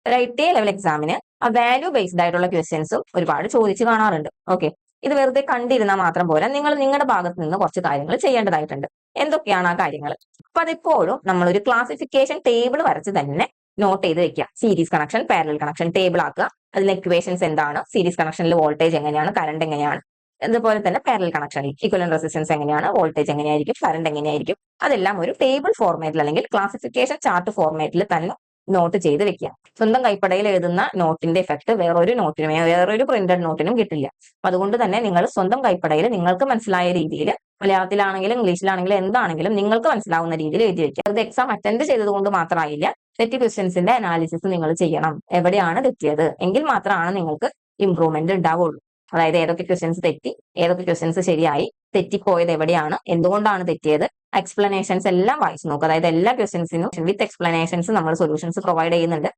ഒരു ITA level എക്സാമിന് ആ വാല്യൂ ബേസ്ഡ് ആയിട്ടുള്ള ക്വസ്റ്റ്യൻസും ഒരുപാട് ചോദിച്ചു കാണാറുണ്ട്. ഓക്കെ, ഇത് വെറുതെ കണ്ടിരുന്നാൽ മാത്രം പോരാ, നിങ്ങൾ നിങ്ങളുടെ ഭാഗത്ത് നിന്ന് കുറച്ച് കാര്യങ്ങൾ ചെയ്യേണ്ടതായിട്ടുണ്ട്. എന്തൊക്കെയാണ് ആ കാര്യങ്ങൾ? അപ്പൊ അതെപ്പോഴും നമ്മളൊരു ക്ലാസിഫിക്കേഷൻ ടേബിൾ വരച്ച് തന്നെ നോട്ട് ചെയ്ത് വെക്കുക. Series connection, parallel connection table ആക്കുക. അതിലെ ഇക്വേഷൻസ് എന്താണ്, സീരീസ് കണക്ഷനിൽ വോൾട്ടേജ് എങ്ങനെയാണ്, കറണ്ട് എങ്ങനെയാണ്, അതുപോലെ തന്നെ പാരലൽ കണക്ഷനിൽ ഇക്വലന്റ് റെസിസ്റ്റൻസ് എങ്ങനെയാണ്, വോൾട്ടേജ് എങ്ങനെയായിരിക്കും, കറണ്ട് എങ്ങനെയായിരിക്കും, അതെല്ലാം ഒരു ടേബിൾ ഫോർമാറ്റിൽ അല്ലെങ്കിൽ ക്ലാസിഫിക്കേഷൻ ചാർട്ട് ഫോർമാറ്റിൽ തന്നെ നോട്ട് ചെയ്ത് വെക്കുക. സ്വന്തം കൈപ്പടയിൽ എഴുതുന്ന നോട്ടിന്റെ എഫക്ട് വേറൊരു നോട്ടിനും വേറൊരു പ്രിന്റഡ് നോട്ടിനും കിട്ടില്ല. അതുകൊണ്ട് തന്നെ നിങ്ങൾ സ്വന്തം കൈപ്പടയിൽ നിങ്ങൾക്ക് മനസ്സിലായ രീതിയിൽ, മലയാളത്തിലാണെങ്കിലും ഇംഗ്ലീഷിലാണെങ്കിലും എന്താണെങ്കിലും നിങ്ങൾക്ക് മനസ്സിലാവുന്ന രീതിയിൽ എഴുതി വെക്കുക. അത് എക്സാം അറ്റൻഡ് ചെയ്തത് കൊണ്ട് മാത്രമായില്ല, തെറ്റ് ക്വസ്റ്റ്യൻസിന്റെ അനാലിസിസ് നിങ്ങൾ ചെയ്യണം. എവിടെയാണ് തെറ്റിയത് എങ്കിൽ മാത്രമാണ് നിങ്ങൾക്ക് ഇംപ്രൂവ്മെന്റ് ഉണ്ടാവുള്ളൂ. അതായത് ഏതൊക്കെ ക്വസ്റ്റ്യൻസ് തെറ്റി, ഏതൊക്കെ ക്വസ്റ്റ്യൻസ് ശരിയായി, തെറ്റിപ്പോയത് എവിടെയാണ്, എന്തുകൊണ്ടാണ് തെറ്റിയത്, എക്സ്പ്ലനേഷൻസ് എല്ലാം വായിച്ചു നോക്കുക. അതായത് എല്ലാ ക്വസ്റ്റ്യൻസിനും വിത്ത് എക്സ്പ്ലനേഷൻസ് നമ്മൾ സൊല്യൂഷൻസ് പ്രൊവൈഡ് ചെയ്യുന്നുണ്ട്.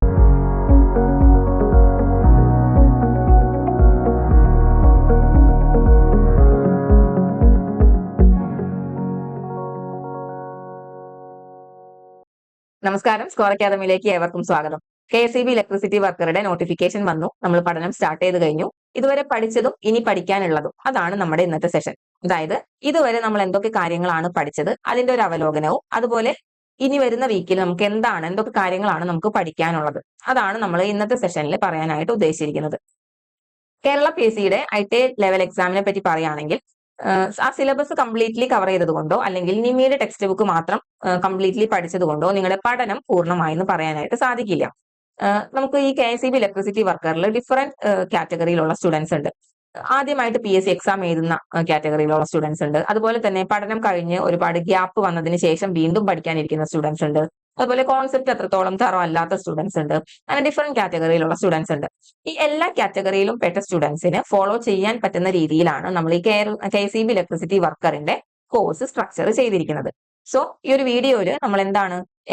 നമസ്കാരം, സ്കോർ അക്കാദമിയിലേക്ക് ഏവർക്കും സ്വാഗതം. KSEB ഇലക്ട്രിസിറ്റി വർക്കറുടെ നോട്ടിഫിക്കേഷൻ വന്നു. നമ്മൾ പഠനം സ്റ്റാർട്ട് ചെയ്ത് കഴിഞ്ഞു. ഇതുവരെ പഠിച്ചതും ഇനി പഠിക്കാനുള്ളതും അതാണ് നമ്മുടെ ഇന്നത്തെ സെഷൻ. അതായത് ഇതുവരെ നമ്മൾ എന്തൊക്കെ കാര്യങ്ങളാണ് പഠിച്ചത്, അതിന്റെ ഒരു അവലോകനവും, അതുപോലെ ഇനി വരുന്ന വീക്കിൽ നമുക്ക് എന്തൊക്കെ കാര്യങ്ങളാണ് നമുക്ക് പഠിക്കാനുള്ളത്, അതാണ് നമ്മൾ ഇന്നത്തെ സെഷനിൽ പറയാനായിട്ട് ഉദ്ദേശിച്ചിരിക്കുന്നത്. കേരള PSCയുടെ ITA ലെവൽ എക്സാമിനെ പറ്റി പറയുകയാണെങ്കിൽ, ആ സിലബസ് കംപ്ലീറ്റ്ലി കവർ ചെയ്തത് കൊണ്ടോ അല്ലെങ്കിൽ നിമിയുടെ ടെക്സ്റ്റ് ബുക്ക് മാത്രം കംപ്ലീറ്റ്ലി പഠിച്ചത് കൊണ്ടോ നിങ്ങളുടെ പഠനം പൂർണ്ണമായെന്ന് പറയാനായിട്ട് സാധിക്കില്ല. നമുക്ക് ഈ KSEB ഇലക്ട്രിസിറ്റി വർക്കറിൽ ഡിഫറെന്റ് കാറ്റഗറിയിലുള്ള സ്റ്റുഡൻസ് ഉണ്ട്. ആദ്യമായിട്ട് PSC എക്സാം എഴുതുന്ന കാറ്റഗറിയിലുള്ള സ്റ്റുഡൻസ് ഉണ്ട്. അതുപോലെ തന്നെ പഠനം കഴിഞ്ഞ് ഒരുപാട് ഗ്യാപ്പ് വന്നതിന് ശേഷം വീണ്ടും പഠിക്കാനിരിക്കുന്ന സ്റ്റുഡൻസ് ഉണ്ട്. അതുപോലെ കോൺസെപ്റ്റ് അത്രത്തോളം തറോ അല്ലാത്ത സ്റ്റുഡൻസ് ഉണ്ട്. അങ്ങനെ ഡിഫറെന്റ് കാറ്റഗറിയിലുള്ള സ്റ്റുഡൻസ് ഉണ്ട്. ഈ എല്ലാ കാറ്റഗറിയിലും പെട്ട സ്റ്റുഡൻസിന് ഫോളോ ചെയ്യാൻ പറ്റുന്ന രീതിയിലാണ് നമ്മൾ ഈ KSEB ഇലക്ട്രിസിറ്റി വർക്കറിന്റെ കോഴ്സ് സ്ട്രക്ചർ ചെയ്തിരിക്കുന്നത്. സോ ഈ ഒരു വീഡിയോയിൽ നമ്മൾ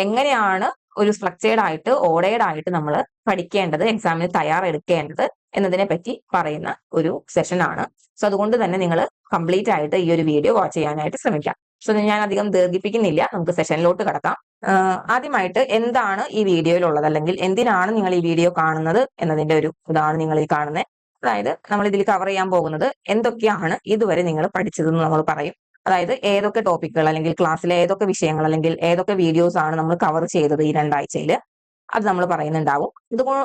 എങ്ങനെയാണ് ഒരു സ്ട്രക്ചേർഡ് ആയിട്ട് ഓർഡേർഡ് ആയിട്ട് നമ്മൾ പഠിക്കേണ്ടത്, എക്സാമിന് തയ്യാറെടുക്കേണ്ടത് എന്നതിനെ പറ്റി പറയുന്ന ഒരു സെഷൻ ആണ്. സോ അതുകൊണ്ട് തന്നെ നിങ്ങൾ കംപ്ലീറ്റ് ആയിട്ട് ഈ ഒരു വീഡിയോ വാച്ച് ചെയ്യാനായിട്ട് ശ്രമിക്കാം. സോ ഞാൻ അധികം ദീർഘിപ്പിക്കുന്നില്ല, നമുക്ക് സെഷനിലോട്ട് കടക്കാം. ആദ്യമായിട്ട് എന്താണ് ഈ വീഡിയോയിലുള്ളത്, അല്ലെങ്കിൽ എന്തിനാണ് നിങ്ങൾ ഈ വീഡിയോ കാണുന്നത് എന്നതിന്റെ ഒരു ഇതാണ് നിങ്ങൾ ഈ കാണുന്നത്. അതായത് നമ്മൾ ഇതിൽ കവർ ചെയ്യാൻ പോകുന്നത് എന്തൊക്കെയാണ് ഇതുവരെ നിങ്ങൾ പഠിച്ചതെന്ന് നമ്മൾ പറയും. അതായത് ഏതൊക്കെ ടോപ്പിക്കുകൾ അല്ലെങ്കിൽ ക്ലാസ്സിലെ ഏതൊക്കെ വിഷയങ്ങൾ അല്ലെങ്കിൽ ഏതൊക്കെ വീഡിയോസ് ആണ് നമ്മൾ കവർ ചെയ്തത് ഈ 2 ആഴ്ചയിൽ, അത് നമ്മൾ പറയുന്നുണ്ടാവും.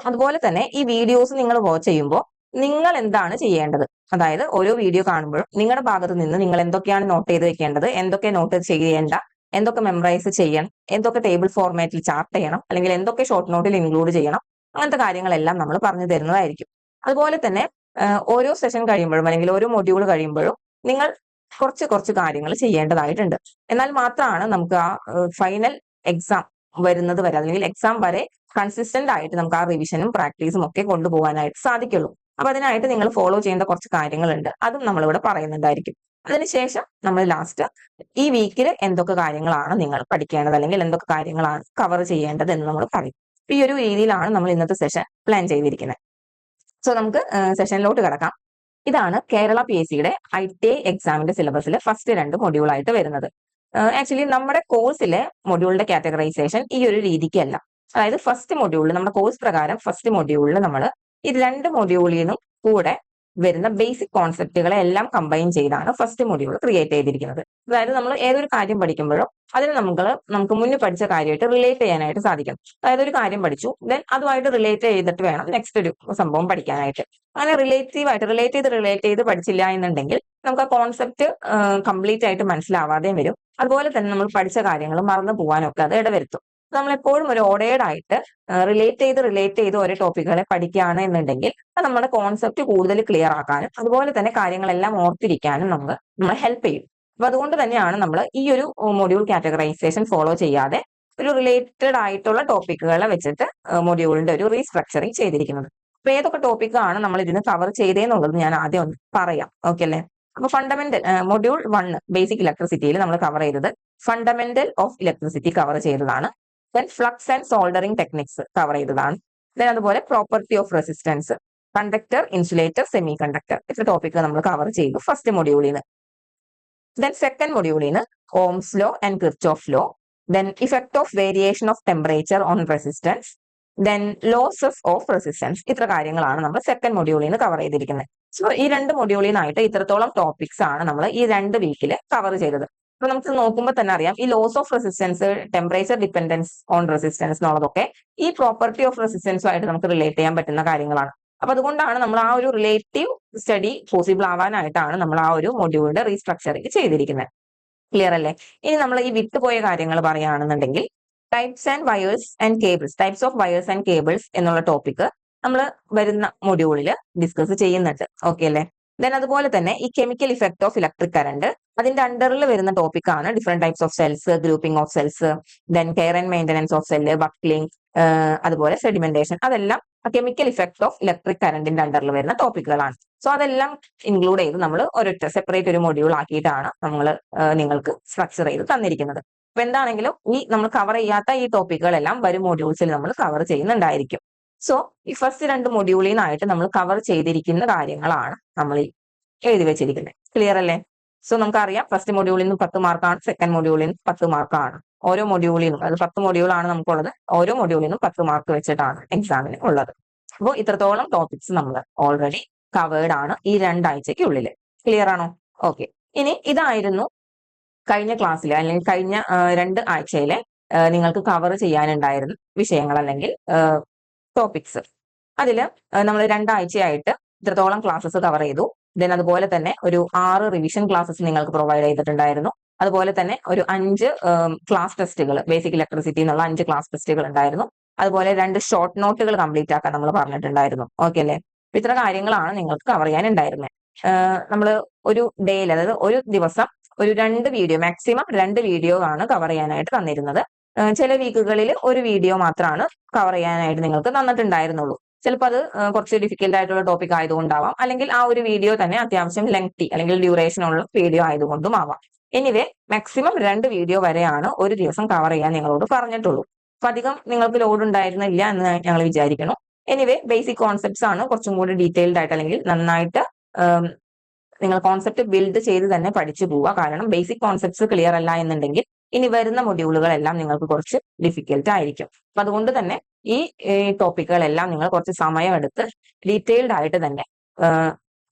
അതുപോലെ തന്നെ ഈ വീഡിയോസ് നിങ്ങൾ വാച്ച് ചെയ്യുമ്പോൾ നിങ്ങൾ എന്താണ് ചെയ്യേണ്ടത്, അതായത് ഓരോ വീഡിയോ കാണുമ്പോഴും നിങ്ങളുടെ ഭാഗത്ത് നിന്ന് നിങ്ങൾ എന്തൊക്കെയാണ് നോട്ട് ചെയ്ത് വെക്കേണ്ടത്, എന്തൊക്കെ നോട്ട് ചെയ്യേണ്ട, എന്തൊക്കെ മെമ്മറൈസ് ചെയ്യണം, എന്തൊക്കെ ടേബിൾ ഫോർമാറ്റിൽ ചാർട്ട് ചെയ്യണം, അല്ലെങ്കിൽ എന്തൊക്കെ ഷോർട്ട് നോട്ടിൽ ഇൻക്ലൂഡ് ചെയ്യണം, അങ്ങനത്തെ കാര്യങ്ങളെല്ലാം നമ്മൾ പറഞ്ഞു തരുന്നതായിരിക്കും. അതുപോലെ തന്നെ ഓരോ സെഷൻ കഴിയുമ്പോഴും അല്ലെങ്കിൽ ഓരോ മൊഡ്യൂൾ കഴിയുമ്പോഴും നിങ്ങൾ കുറച്ച് കാര്യങ്ങൾ ചെയ്യേണ്ടതായിട്ടുണ്ട്. എന്നാൽ മാത്രമാണ് നമുക്ക് ആ ഫൈനൽ എക്സാം വരുന്നത് വരെ അല്ലെങ്കിൽ എക്സാം വരെ കൺസിസ്റ്റന്റ് ആയിട്ട് നമുക്ക് ആ റിവിഷനും പ്രാക്ടീസും ഒക്കെ കൊണ്ടുപോകാനായിട്ട് സാധിക്കുള്ളൂ. അപ്പൊ അതിനായിട്ട് നിങ്ങൾ ഫോളോ ചെയ്യേണ്ട കുറച്ച് കാര്യങ്ങളുണ്ട്, അതും നമ്മളിവിടെ പറയുന്നുണ്ടായിരിക്കും. അതിനുശേഷം നമ്മൾ ലാസ്റ്റ് ഈ വീക്കിൽ എന്തൊക്കെ കാര്യങ്ങളാണ് നിങ്ങൾ പഠിക്കേണ്ടത് അല്ലെങ്കിൽ എന്തൊക്കെ കാര്യങ്ങളാണ് കവർ ചെയ്യേണ്ടത് എന്ന് നമ്മൾ പറയും. ഈ ഒരു രീതിയിലാണ് നമ്മൾ ഇന്നത്തെ സെഷൻ പ്ലാൻ ചെയ്തിരിക്കുന്നത്. സോ നമുക്ക് സെഷനിലോട്ട് കിടക്കാം. ഇതാണ് കേരള PSCയുടെ ITA എക്സാമിന്റെ സിലബസിലെ ഫസ്റ്റ് 2 മൊഡ്യൂൾ ആയിട്ട് വരുന്നത്. ആക്ച്വലി നമ്മുടെ കോഴ്സിലെ മൊഡ്യൂളിന്റെ കാറ്റഗറൈസേഷൻ ഈ ഒരു രീതിക്കല്ല. അതായത് ഫസ്റ്റ് മൊഡ്യൂളിൽ നമ്മുടെ കോഴ്സ് പ്രകാരം ഫസ്റ്റ് മൊഡ്യൂളിൽ നമ്മൾ ഈ 2 മൊഡ്യൂളിൽ നിന്നും കൂടെ വരുന്ന ബേസിക് കോൺസെപ്റ്റുകളെ എല്ലാം കമ്പൈൻ ചെയ്താണ് ഫസ്റ്റ് മൊഡ്യൂൾ ക്രിയേറ്റ് ചെയ്തിരിക്കുന്നത്. അതായത് നമ്മൾ ഏതൊരു കാര്യം പഠിക്കുമ്പോഴും അതിന് നമുക്ക് മുന്നേ പഠിച്ച കാര്യമായിട്ട് റിലേറ്റ് ചെയ്യാനായിട്ട് സാധിക്കും. അതായത് ഒരു കാര്യം പഠിച്ചു, ദെൻ അതുമായിട്ട് റിലേറ്റ് ചെയ്തിട്ട് വേണം നെക്സ്റ്റ് ഒരു സംഭവം പഠിക്കാനായിട്ട്. അങ്ങനെ റിലേറ്റ് ചെയ്ത് പഠിച്ചില്ല എന്നുണ്ടെങ്കിൽ നമുക്ക് ആ കോൺസെപ്റ്റ് കംപ്ലീറ്റ് ആയിട്ട് മനസ്സിലാവാതെയും വരും. അതുപോലെ തന്നെ നമ്മൾ പഠിച്ച കാര്യങ്ങൾ മറന്നു പോകാനൊക്കെ അത് ഇടവരുത്തും. നമ്മൾ എപ്പോഴും ഒരു ഓർഡേർഡ് ആയിട്ട് റിലേറ്റ് ചെയ്ത് ഓരോ ടോപ്പിക്കുകളെ പഠിക്കുകയാണ് എന്നുണ്ടെങ്കിൽ അത് നമ്മുടെ കോൺസെപ്റ്റ് കൂടുതൽ ക്ലിയർ ആക്കാനും അതുപോലെ തന്നെ കാര്യങ്ങളെല്ലാം ഓർത്തിരിക്കാനും നമ്മളെ ഹെൽപ്പ് ചെയ്യും. അപ്പൊ അതുകൊണ്ട് തന്നെയാണ് നമ്മൾ ഈ ഒരു മൊഡ്യൂൾ കാറ്റഗറൈസേഷൻ ഫോളോ ചെയ്യാതെ ഒരു റിലേറ്റഡ് ആയിട്ടുള്ള ടോപ്പിക്കുകളെ വെച്ചിട്ട് മൊഡ്യൂളിന്റെ ഒരു റീസ്ട്രക്ചറിങ് ചെയ്തിരിക്കുന്നത്. അപ്പൊ ഏതൊക്കെ ടോപ്പിക്കാണ് നമ്മൾ ഇതിന് കവർ ചെയ്തേന്നുള്ളത് ഞാൻ ആദ്യം ഒന്ന് പറയാം. ഓക്കെ അല്ലേ? അപ്പൊ ഫണ്ടമെന്റൽ മൊഡ്യൂൾ 1 ബേസിക് ഇലക്ട്രിസിറ്റിയിൽ നമ്മൾ കവർ ചെയ്തത് ഫണ്ടമെന്റൽ ഓഫ് ഇലക്ട്രിസിറ്റി കവർ ചെയ്തതാണ്. Then flux and soldering techniques cover ചെയ്തതാണ്. ദെൻ അതുപോലെ property of resistance, conductor, insulator, semiconductor, ഇത്ര ടോപ്പിക്ക് നമ്മൾ കവർ ചെയ്തു ഫസ്റ്റ് മൊഡ്യൂളിൽ നിന്ന്. ദെൻ സെക്കൻഡ് മൊഡ്യൂളിൽ നിന്ന് Ohm's law and Kirchhoff law, then effect of variation of temperature on resistance, then losses of resistance. ഇത്ര കാര്യങ്ങളാണ് നമ്മൾ സെക്കൻഡ് മൊഡ്യൂളിൽ നിന്ന് കവർ ചെയ്തിരിക്കുന്നത്. സോ ഈ രണ്ട് മൊഡ്യൂളിൽ നിന്നായിട്ട് ഇത്രത്തോളം ടോപ്പിക്സ് ആണ് നമ്മൾ ഈ 2 വീക്കിൽ കവർ ചെയ്തത്. അപ്പൊ നമുക്ക് നോക്കുമ്പോൾ തന്നെ അറിയാം ഈ loss of resistance, temperature dependence on resistance എന്നുള്ളതൊക്കെ ഈ പ്രോപ്പർട്ടി ഓഫ് റെസിസ്റ്റൻസുമായിട്ട് നമുക്ക് റിലേറ്റ് ചെയ്യാൻ പറ്റുന്ന കാര്യങ്ങളാണ്. അപ്പൊ അതുകൊണ്ടാണ് നമ്മൾ ആ ഒരു റിലേറ്റീവ് സ്റ്റഡി പോസിബിൾ ആവാനായിട്ടാണ് നമ്മൾ ആ ഒരു മൊഡ്യൂളിന്റെ റീസ്ട്രക്ചറിങ് ചെയ്തിരിക്കുന്നത്. ക്ലിയർ അല്ലേ? ഇനി നമ്മൾ ഈ വിട്ടുപോയ കാര്യങ്ങൾ പറയുകയാണെന്നുണ്ടെങ്കിൽ types and wires and cables, types of wires and cables എന്നുള്ള ടോപ്പിക് നമ്മൾ വരുന്ന മൊഡ്യൂളിൽ ഡിസ്കസ് ചെയ്യുന്നുണ്ട്. ഓക്കെ അല്ലേ? ദെൻ അതുപോലെ തന്നെ ഈ chemical effect of electric current, അതിന്റെ അണ്ടറിൽ വരുന്ന ടോപ്പിക്കാണ് different types of cells, grouping of cells, then care and maintenance of cell, buckling, അതുപോലെ സെഡിമെന്റേഷൻ. അതെല്ലാം കെമിക്കൽ ഇഫക്ട് ഓഫ് ഇലക്ട്രിക് കറണ്ടിന്റെ അണ്ടറിൽ വരുന്ന ടോപ്പിക്കുകളാണ്. സോ അതെല്ലാം ഇൻക്ലൂഡ് ചെയ്ത് നമ്മൾ ഒരൊറ്റ സെപ്പറേറ്റ് ഒരു മൊഡ്യൂൾ ആക്കിയിട്ടാണ് നമ്മൾ നിങ്ങൾക്ക് സ്ട്രക്ചർ ചെയ്ത് തന്നിരിക്കുന്നത്. അപ്പൊ എന്താണെങ്കിലും ഈ നമ്മൾ കവർ ചെയ്യാത്ത ഈ ടോപ്പിക്കുകളെല്ലാം വരും മൊഡ്യൂൾസിൽ നമ്മൾ കവർ ചെയ്യുന്നുണ്ടായിരിക്കും. സോ ഈ ഫസ്റ്റ് 2 മൊഡ്യൂളിൽ നിന്നായിട്ട് നമ്മൾ കവർ ചെയ്തിരിക്കുന്ന കാര്യങ്ങളാണ് നമ്മൾ ഈ എഴുതി വെച്ചിരിക്കുന്നത്. ക്ലിയർ അല്ലേ? സോ നമുക്കറിയാം ഫസ്റ്റ് മൊഡ്യൂളിൽ നിന്ന് 10 മാർക്കാണ്, സെക്കൻഡ് മൊഡ്യൂളിൽ നിന്ന് 10 മാർക്കാണ്. ഓരോ മൊഡ്യൂളിൽ നിന്നും, അത് 10 മൊഡ്യൂളാണ് നമുക്കുള്ളത്. ഓരോ മൊഡ്യൂളിൽ നിന്നും 10 മാർക്ക് വെച്ചിട്ടാണ് എക്സാമിന് ഉള്ളത്. അപ്പോൾ ഇത്രത്തോളം ടോപ്പിക്സ് നമ്മൾ ഓൾറെഡി കവേർഡ് ആണ് ഈ 2 ആഴ്ചയ്ക്കുള്ളിൽ. ക്ലിയർ ആണോ? ഓക്കെ. ഇനി ഇതായിരുന്നു കഴിഞ്ഞ ക്ലാസ്സിൽ അല്ലെങ്കിൽ കഴിഞ്ഞ 2 ആഴ്ചയിലെ നിങ്ങൾക്ക് കവർ ചെയ്യാനുണ്ടായിരുന്ന വിഷയങ്ങൾ അല്ലെങ്കിൽ ടോപ്പിക്സ്. അതിൽ നമ്മൾ 2 ആഴ്ചയായിട്ട് ഇത്രത്തോളം ക്ലാസ്സസ് കവർ ചെയ്തു. ദെൻ അതുപോലെ തന്നെ ഒരു 6 റിവിഷൻ ക്ലാസ്സസ് നിങ്ങൾക്ക് പ്രൊവൈഡ് ചെയ്തിട്ടുണ്ടായിരുന്നു. അതുപോലെ തന്നെ ഒരു 5 ക്ലാസ് ടെസ്റ്റുകൾ, ബേസിക് ഇലക്ട്രിസിറ്റി എന്നുള്ള 5 ക്ലാസ് ടെസ്റ്റുകൾ ഉണ്ടായിരുന്നു. അതുപോലെ 2 ഷോർട്ട് നോട്ടുകൾ കംപ്ലീറ്റ് ആക്കാൻ നമ്മൾ പറഞ്ഞിട്ടുണ്ടായിരുന്നു. ഓക്കെ അല്ലേ? ഇത്ര കാര്യങ്ങളാണ് നിങ്ങൾക്ക് കവർ ചെയ്യാനുണ്ടായിരുന്നത്. നമ്മൾ ഒരു ഡേയിൽ, അതായത് ഒരു ദിവസം ഒരു 2 വീഡിയോ, മാക്സിമം 2 വീഡിയോ ആണ് കവർ ചെയ്യാനായിട്ട് തന്നിരുന്നത്. ചില വീക്കുകളിൽ ഒരു വീഡിയോ മാത്രമാണ് കവർ ചെയ്യാനായിട്ട് നിങ്ങൾക്ക് തന്നിട്ടുണ്ടായിരുന്നുള്ളൂ. ചിലപ്പോൾ അത് കുറച്ച് ഡിഫിക്കൽട്ട് ആയിട്ടുള്ള ടോപ്പിക് ആയതുകൊണ്ടാവാം, അല്ലെങ്കിൽ ആ ഒരു വീഡിയോ തന്നെ അത്യാവശ്യം ലെങ്തി അല്ലെങ്കിൽ ഡ്യൂറേഷൻ ഉള്ള വീഡിയോ ആയതുകൊണ്ടും ആവാം. എനിവേ മാക്സിമം 2 വീഡിയോ വരെയാണ് ഒരു ദിവസം കവർ ചെയ്യാൻ നിങ്ങളോട് പറഞ്ഞിട്ടുള്ളൂ. അപ്പൊ അധികം നിങ്ങൾക്ക് ലോഡ് ഉണ്ടായിരുന്നില്ല എന്ന് ഞങ്ങൾ വിചാരിക്കണം. എനിവേ ബേസിക് കോൺസെപ്റ്റ്സ് ആണ് കുറച്ചും കൂടി ഡീറ്റെയിൽഡ് ആയിട്ട് അല്ലെങ്കിൽ നന്നായിട്ട് നിങ്ങൾ കോൺസെപ്റ്റ് ബിൽഡ് ചെയ്ത് തന്നെ പഠിച്ചു പോവുക. കാരണം ബേസിക് കോൺസെപ്റ്റ്സ് ക്ലിയർ അല്ല എന്നുണ്ടെങ്കിൽ ഇനി വരുന്ന മൊഡ്യൂളുകളെല്ലാം നിങ്ങൾക്ക് കുറച്ച് ഡിഫിക്കൽട്ട് ആയിരിക്കും. അപ്പൊ അതുകൊണ്ട് തന്നെ ഈ ടോപ്പിക്കുകളെല്ലാം നിങ്ങൾ കുറച്ച് സമയമെടുത്ത് ഡീറ്റെയിൽഡ് ആയിട്ട് തന്നെ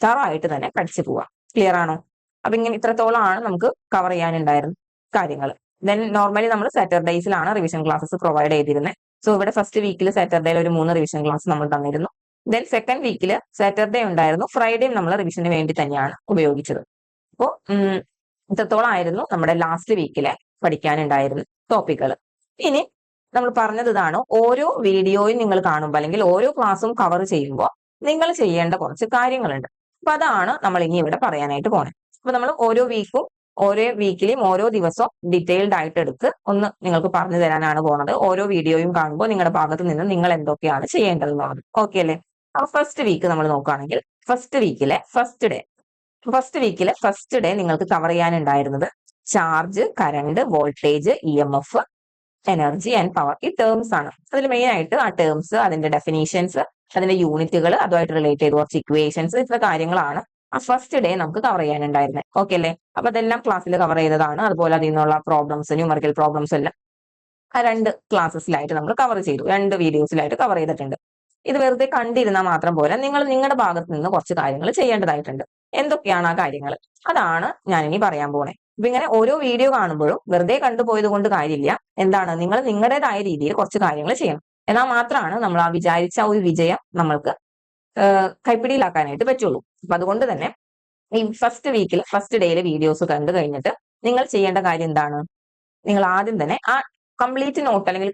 തറവായിട്ട് തന്നെ പഠിച്ചു പോവുക. ക്ലിയർ ആണോ? അപ്പൊ ഇങ്ങനെ ഇത്രത്തോളമാണ് നമുക്ക് കവർ ചെയ്യാനുണ്ടായിരുന്ന കാര്യങ്ങൾ. ദെൻ നോർമലി നമ്മൾ സാറ്റർഡേസിലാണ് റിവിഷൻ ക്ലാസ്സസ് പ്രൊവൈഡ് ചെയ്തിരുന്നത്. സോ ഇവിടെ ഫസ്റ്റ് വീക്കിൽ സാറ്റർഡേയിൽ ഒരു 3 റിവിഷൻ ക്ലാസ് നമ്മൾ തന്നിരുന്നു. ദെൻ സെക്കൻഡ് വീക്കിൽ സാറ്റർഡേ ഉണ്ടായിരുന്നു, ഫ്രൈഡേയും നമ്മൾ റിവിഷന് വേണ്ടി തന്നെയാണ് ഉപയോഗിച്ചത്. അപ്പോൾ ഇത്രത്തോളം ആയിരുന്നു നമ്മുടെ ലാസ്റ്റ് വീക്കിലെ പഠിക്കാനുണ്ടായിരുന്ന ടോപ്പിക്കുകൾ. ഇനി നമ്മൾ പറഞ്ഞത് ഇതാണ്, ഓരോ വീഡിയോയും നിങ്ങൾ കാണുമ്പോൾ അല്ലെങ്കിൽ ഓരോ ക്ലാസ്സും കവർ ചെയ്യുമ്പോൾ നിങ്ങൾ ചെയ്യേണ്ട കുറച്ച് കാര്യങ്ങളുണ്ട്. അപ്പൊ അതാണ് നമ്മൾ ഇനി ഇവിടെ പറയാനായിട്ട് പോണേ. അപ്പൊ നമ്മൾ ഓരോ വീക്കിലും ഓരോ ദിവസവും ഡീറ്റെയിൽഡ് ആയിട്ട് എടുത്ത് ഒന്ന് നിങ്ങൾക്ക് പറഞ്ഞു തരാനാണ് പോണത്. ഓരോ വീഡിയോയും കാണുമ്പോൾ നിങ്ങളുടെ ഭാഗത്ത് നിന്ന് നിങ്ങൾ എന്തൊക്കെയാണ് ചെയ്യേണ്ടതെന്നുള്ളത്. ഓക്കെ അല്ലേ? അപ്പൊ ഫസ്റ്റ് വീക്ക് നമ്മൾ നോക്കുകയാണെങ്കിൽ ഫസ്റ്റ് വീക്കിലെ ഫസ്റ്റ് ഡേ നിങ്ങൾക്ക് കവർ ചെയ്യാനുണ്ടായിരുന്നത് charge, current, voltage, EMF, energy and power. ഈ ടേംസ് ആണ്. അതിൽ മെയിൻ ആയിട്ട് ആ ടേംസ്, അതിന്റെ ഡെഫിനീഷൻസ്, അതിന്റെ യൂണിറ്റുകൾ, അതുമായിട്ട് റിലേറ്റ് ചെയ്ത് കുറച്ച് ഇക്വേഷൻസ്, ഇത്ര കാര്യങ്ങളാണ് ആ ഫസ്റ്റ് ഡേ നമുക്ക് കവർ ചെയ്യാനുണ്ടായിരുന്നത്. ഓക്കെ അല്ലേ? അപ്പൊ അതെല്ലാം ക്ലാസ്സിൽ കവർ ചെയ്തതാണ്. അതുപോലെ അതിൽ നിന്നുള്ള പ്രോബ്ലംസ്, ന്യൂമറിക്കൽ പ്രോബ്ലംസ് എല്ലാം ആ 2 ക്ലാസ്സസിലായിട്ട് നമ്മൾ കവർ ചെയ്തു, 2 വീഡിയോസിലായിട്ട് കവർ ചെയ്തിട്ടുണ്ട്. ഇത് വെറുതെ കണ്ടിരുന്നാൽ മാത്രം പോലെ നിങ്ങൾ നിങ്ങളുടെ ഭാഗത്ത് നിന്ന് കുറച്ച് കാര്യങ്ങൾ ചെയ്യേണ്ടതായിട്ടുണ്ട്. എന്തൊക്കെയാണ് ആ കാര്യങ്ങൾ? അതാണ് ഞാനിനി പറയാൻ പോണേ. അപ്പൊ ഇങ്ങനെ ഓരോ വീഡിയോ കാണുമ്പോഴും വെറുതെ കണ്ടുപോയത് കൊണ്ട് കാര്യമില്ല. എന്താണ്, നിങ്ങൾ നിങ്ങളുടേതായ രീതിയിൽ കുറച്ച് കാര്യങ്ങൾ ചെയ്യണം. എന്നാൽ മാത്രമാണ് നമ്മൾ ആ വിചാരിച്ച ഒരു വിജയം നമ്മൾക്ക് കൈപ്പിടിയിലാക്കാനായിട്ട് പറ്റുള്ളൂ. അപ്പൊ അതുകൊണ്ട് തന്നെ ഈ ഫസ്റ്റ് വീക്കിൽ ഫസ്റ്റ് ഡേയിലെ വീഡിയോസ് കണ്ടു കഴിഞ്ഞിട്ട് നിങ്ങൾ ചെയ്യേണ്ട കാര്യം എന്താണ്? നിങ്ങൾ ആദ്യം തന്നെ ആ കംപ്ലീറ്റ് നോട്ട് അല്ലെങ്കിൽ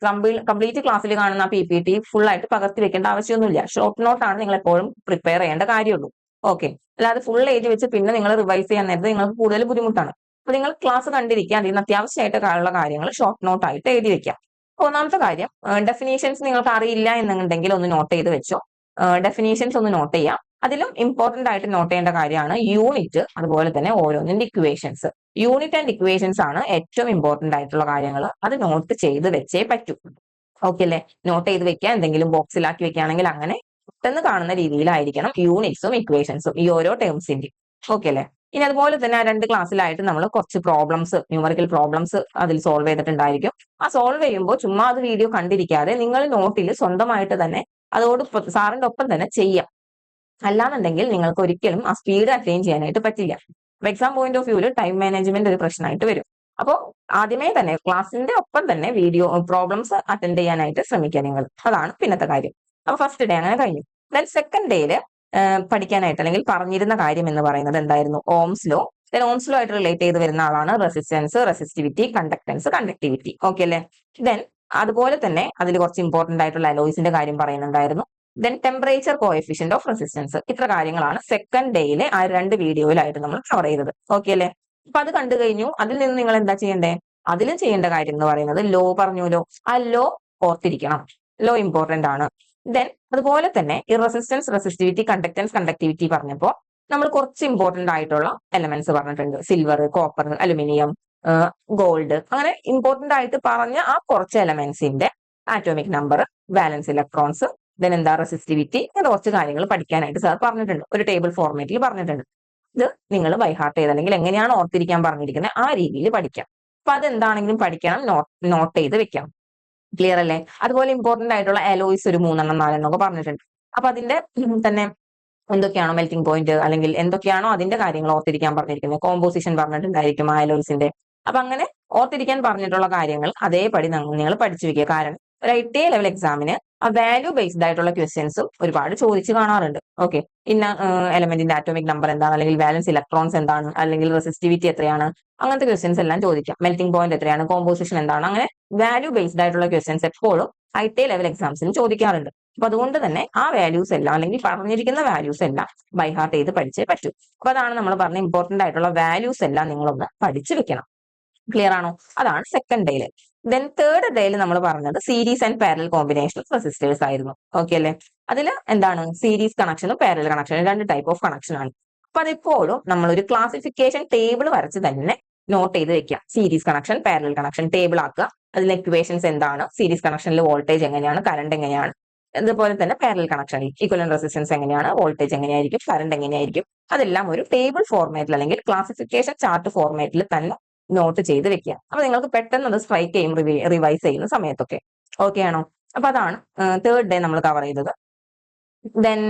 കംപ്ലീറ്റ് ക്ലാസ്സിൽ കാണുന്ന PPT ഫുൾ ആയിട്ട് പകർത്തി വെക്കേണ്ട ആവശ്യമൊന്നുമില്ല. ഷോർട്ട് നോട്ടാണ് നിങ്ങൾ എപ്പോഴും പ്രിപ്പയർ ചെയ്യേണ്ട കാര്യമുള്ളൂ. ഓക്കെ. അല്ലാതെ ഫുൾ എഴുതി വെച്ച് പിന്നെ നിങ്ങൾ റിവൈസ് ചെയ്യാൻ നേരത്തെ നിങ്ങൾക്ക് കൂടുതൽ ബുദ്ധിമുട്ടാണ്. അപ്പൊ നിങ്ങൾ ക്ലാസ് കണ്ടിരിക്കുക, അതിൽ നിന്ന് അത്യാവശ്യമായിട്ട് ഉള്ള കാര്യങ്ങൾ ഷോർട്ട് നോട്ടായിട്ട് എഴുതി വെക്കാം. ഒന്നാമത്തെ കാര്യം, ഡെഫിനേഷൻസ് നിങ്ങൾക്ക് അറിയില്ല എന്നുണ്ടെങ്കിൽ ഒന്ന് നോട്ട് ചെയ്ത് വെച്ചോ. ഡെഫിനേഷൻസ് ഒന്ന് നോട്ട് ചെയ്യാം. അതിലും ഇമ്പോർട്ടന്റ് ആയിട്ട് നോട്ട് ചെയ്യേണ്ട കാര്യമാണ് യൂണിറ്റ്, അതുപോലെ തന്നെ ഓരോന്നിന്റെ ഇക്വേഷൻസ്. യൂണിറ്റ് ആൻഡ് ഇക്വേഷൻസ് ആണ് ഏറ്റവും ഇമ്പോർട്ടന്റ് ആയിട്ടുള്ള കാര്യങ്ങൾ. അത് നോട്ട് ചെയ്ത് വെച്ചേ പറ്റൂ. ഓക്കെ അല്ലേ? നോട്ട് ചെയ്ത് വെക്കുക, എന്തെങ്കിലും ബോക്സിലാക്കി വെക്കുകയാണെങ്കിൽ അങ്ങനെ പെട്ടെന്ന് കാണുന്ന രീതിയിലായിരിക്കണം യൂണിറ്റ്സും ഇക്വേഷൻസും ഈ ഓരോ ടേംസിന്റെയും. ഓക്കെ അല്ലേ? ഇനി അതുപോലെ തന്നെ ആ 2 ക്ലാസ്സിലായിട്ട് നമ്മൾ കുറച്ച് പ്രോബ്ലംസ്, ന്യൂമറിക്കൽ പ്രോബ്ലംസ് അതിൽ സോൾവ് ചെയ്തിട്ടുണ്ടായിരിക്കും. ആ സോൾവ് ചെയ്യുമ്പോൾ ചുമ്മാ അത് വീഡിയോ കണ്ടിരിക്കാതെ നിങ്ങൾ നോട്ടിൽ സ്വന്തമായിട്ട് തന്നെ അതോട് സാറിന്റെ ഒപ്പം തന്നെ ചെയ്യാം. അല്ലാന്നുണ്ടെങ്കിൽ നിങ്ങൾക്ക് ഒരിക്കലും ആ സ്പീഡ് അറ്റൈൻ ചെയ്യാനായിട്ട് പറ്റില്ല. എക്സാം പോയിന്റ് ഓഫ് വ്യൂവിൽ ടൈം മാനേജ്മെന്റ് ഒരു പ്രശ്നമായിട്ട് വരും. അപ്പോൾ ആദ്യമേ തന്നെ ക്ലാസ്സിന്റെ ഒപ്പം തന്നെ വീഡിയോ പ്രോബ്ലംസ് അറ്റൻഡ് ചെയ്യാനായിട്ട് ശ്രമിക്കുക നിങ്ങൾ. അതാണ് പിന്നത്തെ കാര്യം. അപ്പൊ ഫസ്റ്റ് ഡേ അങ്ങനെ കഴിഞ്ഞു. ദെൻ സെക്കൻഡ് ഡേയില് പഠിക്കാനായിട്ട് അല്ലെങ്കിൽ പറഞ്ഞിരുന്ന കാര്യം എന്ന് പറയുന്നത് എന്തായിരുന്നു? Ohm's law. Then Ohm's law ആയിട്ട് റിലേറ്റ് ചെയ്ത് വരുന്ന ആളാണ് resistance, resistivity, conductance, conductivity. Okay അല്ലേ? ദെൻ അതുപോലെ തന്നെ അതിൽ കുറച്ച് ഇമ്പോർട്ടന്റ് ആയിട്ടുള്ള അലോയ്സിന്റെ കാര്യം പറയുന്നുണ്ടായിരുന്നു. Then temperature coefficient of resistance. ഇത്ര കാര്യങ്ങളാണ് സെക്കൻഡ് ഡേയിലെ ആ 2 വീഡിയോയിലായിട്ട് നമ്മൾ കവർ ചെയ്തത്. ഓക്കെ അല്ലേ? അപ്പൊ അത് കണ്ടു കഴിഞ്ഞു. അതിൽ നിന്ന് നിങ്ങൾ എന്താ ചെയ്യണ്ടേ? അതിലും ചെയ്യേണ്ട കാര്യം എന്ന് പറയുന്നത് ലോ പറഞ്ഞല്ലോ, ആ ലോ ഓർത്തിരിക്കണം. ലോ ഇമ്പോർട്ടന്റ് ആണ്. ദെൻ അതുപോലെ തന്നെ ഈ റെസിസ്റ്റൻസ്, റെസിസ്റ്റിവിറ്റി, കണ്ടക്ടൻസ്, കണ്ടക്ടിവിറ്റി പറഞ്ഞപ്പോൾ നമ്മൾ കുറച്ച് ഇമ്പോർട്ടന്റ് ആയിട്ടുള്ള എലമെന്റ്സ് പറഞ്ഞിട്ടുണ്ട്. സിൽവർ, കോപ്പർ, അലുമിനിയം, ഗോൾഡ്, അങ്ങനെ ഇമ്പോർട്ടന്റ് ആയിട്ട് പറഞ്ഞ ആ കുറച്ച് എലമെന്റ്സിന്റെ atomic number, valence electrons, then എന്താ റെസിസ്റ്റിവിറ്റി, അങ്ങനെ കുറച്ച് കാര്യങ്ങൾ പഠിക്കാനായിട്ട് സാർ പറഞ്ഞിട്ടുണ്ട്. ഒരു ടേബിൾ ഫോർമാറ്റിൽ പറഞ്ഞിട്ടുണ്ട്. ഇത് നിങ്ങൾ ബൈഹാർട്ട് ചെയ്ത് അല്ലെങ്കിൽ എങ്ങനെയാണ് ഓർത്തിരിക്കാൻ പറഞ്ഞിരിക്കുന്നത് ആ രീതിയിൽ പഠിക്കാം. അപ്പൊ അതെന്താണെങ്കിലും പഠിക്കണം, നോട്ട് ചെയ്ത് വെക്കാം. ക്ലിയർ അല്ലേ? അതുപോലെ ഇമ്പോർട്ടന്റ് ആയിട്ടുള്ള അലോയ്സ് ഒരു 3 4 ഒക്കെ പറഞ്ഞിട്ടുണ്ട്. അപ്പൊ അതിന്റെ തന്നെ എന്തൊക്കെയാണോ മെൽറ്റിംഗ് പോയിന്റ് അല്ലെങ്കിൽ എന്തൊക്കെയാണോ അതിന്റെ കാര്യങ്ങൾ ഓർത്തിരിക്കാൻ പറഞ്ഞിരിക്കുന്നത്, കോമ്പോസിഷൻ പറഞ്ഞിട്ടുണ്ടായിരിക്കും ആ അലോയ്സിന്റെ. അപ്പൊ അങ്ങനെ ഓർത്തിരിക്കാൻ പറഞ്ഞിട്ടുള്ള കാര്യങ്ങൾ അതേപടി നിങ്ങൾ പഠിച്ചു വെക്കുക. കാരണം ഒരു ITA ലെവൽ എക്സാമിന് ആ വാല്യൂ ബേസ്ഡ് ആയിട്ടുള്ള ക്വസ്റ്റ്യൻസും ഒരുപാട് ചോദിച്ചു കാണാറുണ്ട്. ഓക്കെ, ഇന്ന എലമെന്റിന്റെ ആറ്റോമിക് നമ്പർ എന്താണ്, അല്ലെങ്കിൽ വാലൻസ് ഇലക്ട്രോൺസ് എന്താണ്, അല്ലെങ്കിൽ റെസിസ്റ്റിവിറ്റി എത്രയാണ്, അങ്ങനത്തെ ക്വസ്റ്റ്യൻസ് എല്ലാം ചോദിക്കാം. മെൽറ്റിംഗ് പോയിന്റ് എത്രയാണ്, കോമ്പോസിഷൻ എന്താണ്, അങ്ങനെ വാല്യൂ ബേസ്ഡ് ആയിട്ടുള്ള ക്വസ്റ്റ്യൻസ് എപ്പോഴും ITA ലെവൽ എക്സാംസിന് ചോദിക്കാറുണ്ട്. അപ്പൊ അതുകൊണ്ട് തന്നെ ആ വാല്യൂസ് എല്ലാം അല്ലെങ്കിൽ പറഞ്ഞിരിക്കുന്ന വാല്യൂസ് എല്ലാം ബൈഹാർട്ട് ചെയ്ത് പഠിച്ചേ പറ്റൂ. അപ്പൊ അതാണ് നമ്മൾ പറഞ്ഞ ഇമ്പോർട്ടന്റ് ആയിട്ടുള്ള വാല്യൂസ് എല്ലാം നിങ്ങളൊന്ന് പഠിച്ചു വെക്കണം. ക്ലിയർ ആണോ? അതാണ് സെക്കൻഡ് ഡേയിൽ. ദെൻ തേർഡ് ഡേയിൽ നമ്മൾ പറഞ്ഞത് series and parallel combination of resistors ആയിരുന്നു. ഓക്കെ അല്ലേ? അതിൽ എന്താണ് സീരീസ് കണക്ഷനും പാരലൽ കണക്ഷനും 2 ടൈപ്പ് ഓഫ് കണക്ഷൻ ആണ്. അപ്പൊ അതെപ്പോഴും നമ്മൾ ഒരു ക്ലാസിഫിക്കേഷൻ ടേബിൾ വരച്ച് തന്നെ നോട്ട് ചെയ്ത് വെക്കുക. Series connection, parallel connection table ആക്കുക. അതിലെ ഇക്വേഷൻസ് എന്താണ്, സീരീസ് കണക്ഷനിൽ വോൾട്ടേജ് എങ്ങനെയാണ്, കറണ്ട് എങ്ങനെയാണ്, അതുപോലെ തന്നെ പാരലൽ കണക്ഷനിൽ ഈക്വലന്റ് റെസിസ്റ്റൻസ് എങ്ങനെയാണ്, വോൾട്ടേജ് എങ്ങനെയായിരിക്കും, കറണ്ട് എങ്ങനെയായിരിക്കും, അതെല്ലാം ഒരു ടേബിൾ ഫോർമാറ്റിൽ അല്ലെങ്കിൽ ക്ലാസിഫിക്കേഷൻ ചാർട്ട് ഫോർമാറ്റിൽ തന്നെ നോട്ട് ചെയ്ത് വെക്കുക. അപ്പൊ നിങ്ങൾക്ക് പെട്ടെന്ന് അത് സ്ട്രൈക്ക് ചെയ്യും റിവൈസ് ചെയ്യുന്ന സമയത്തൊക്കെ. ഓക്കെ ആണോ? അപ്പൊ അതാണ് തേർഡ് ഡേ നമ്മൾ കവർ ചെയ്തത്. ദെൻ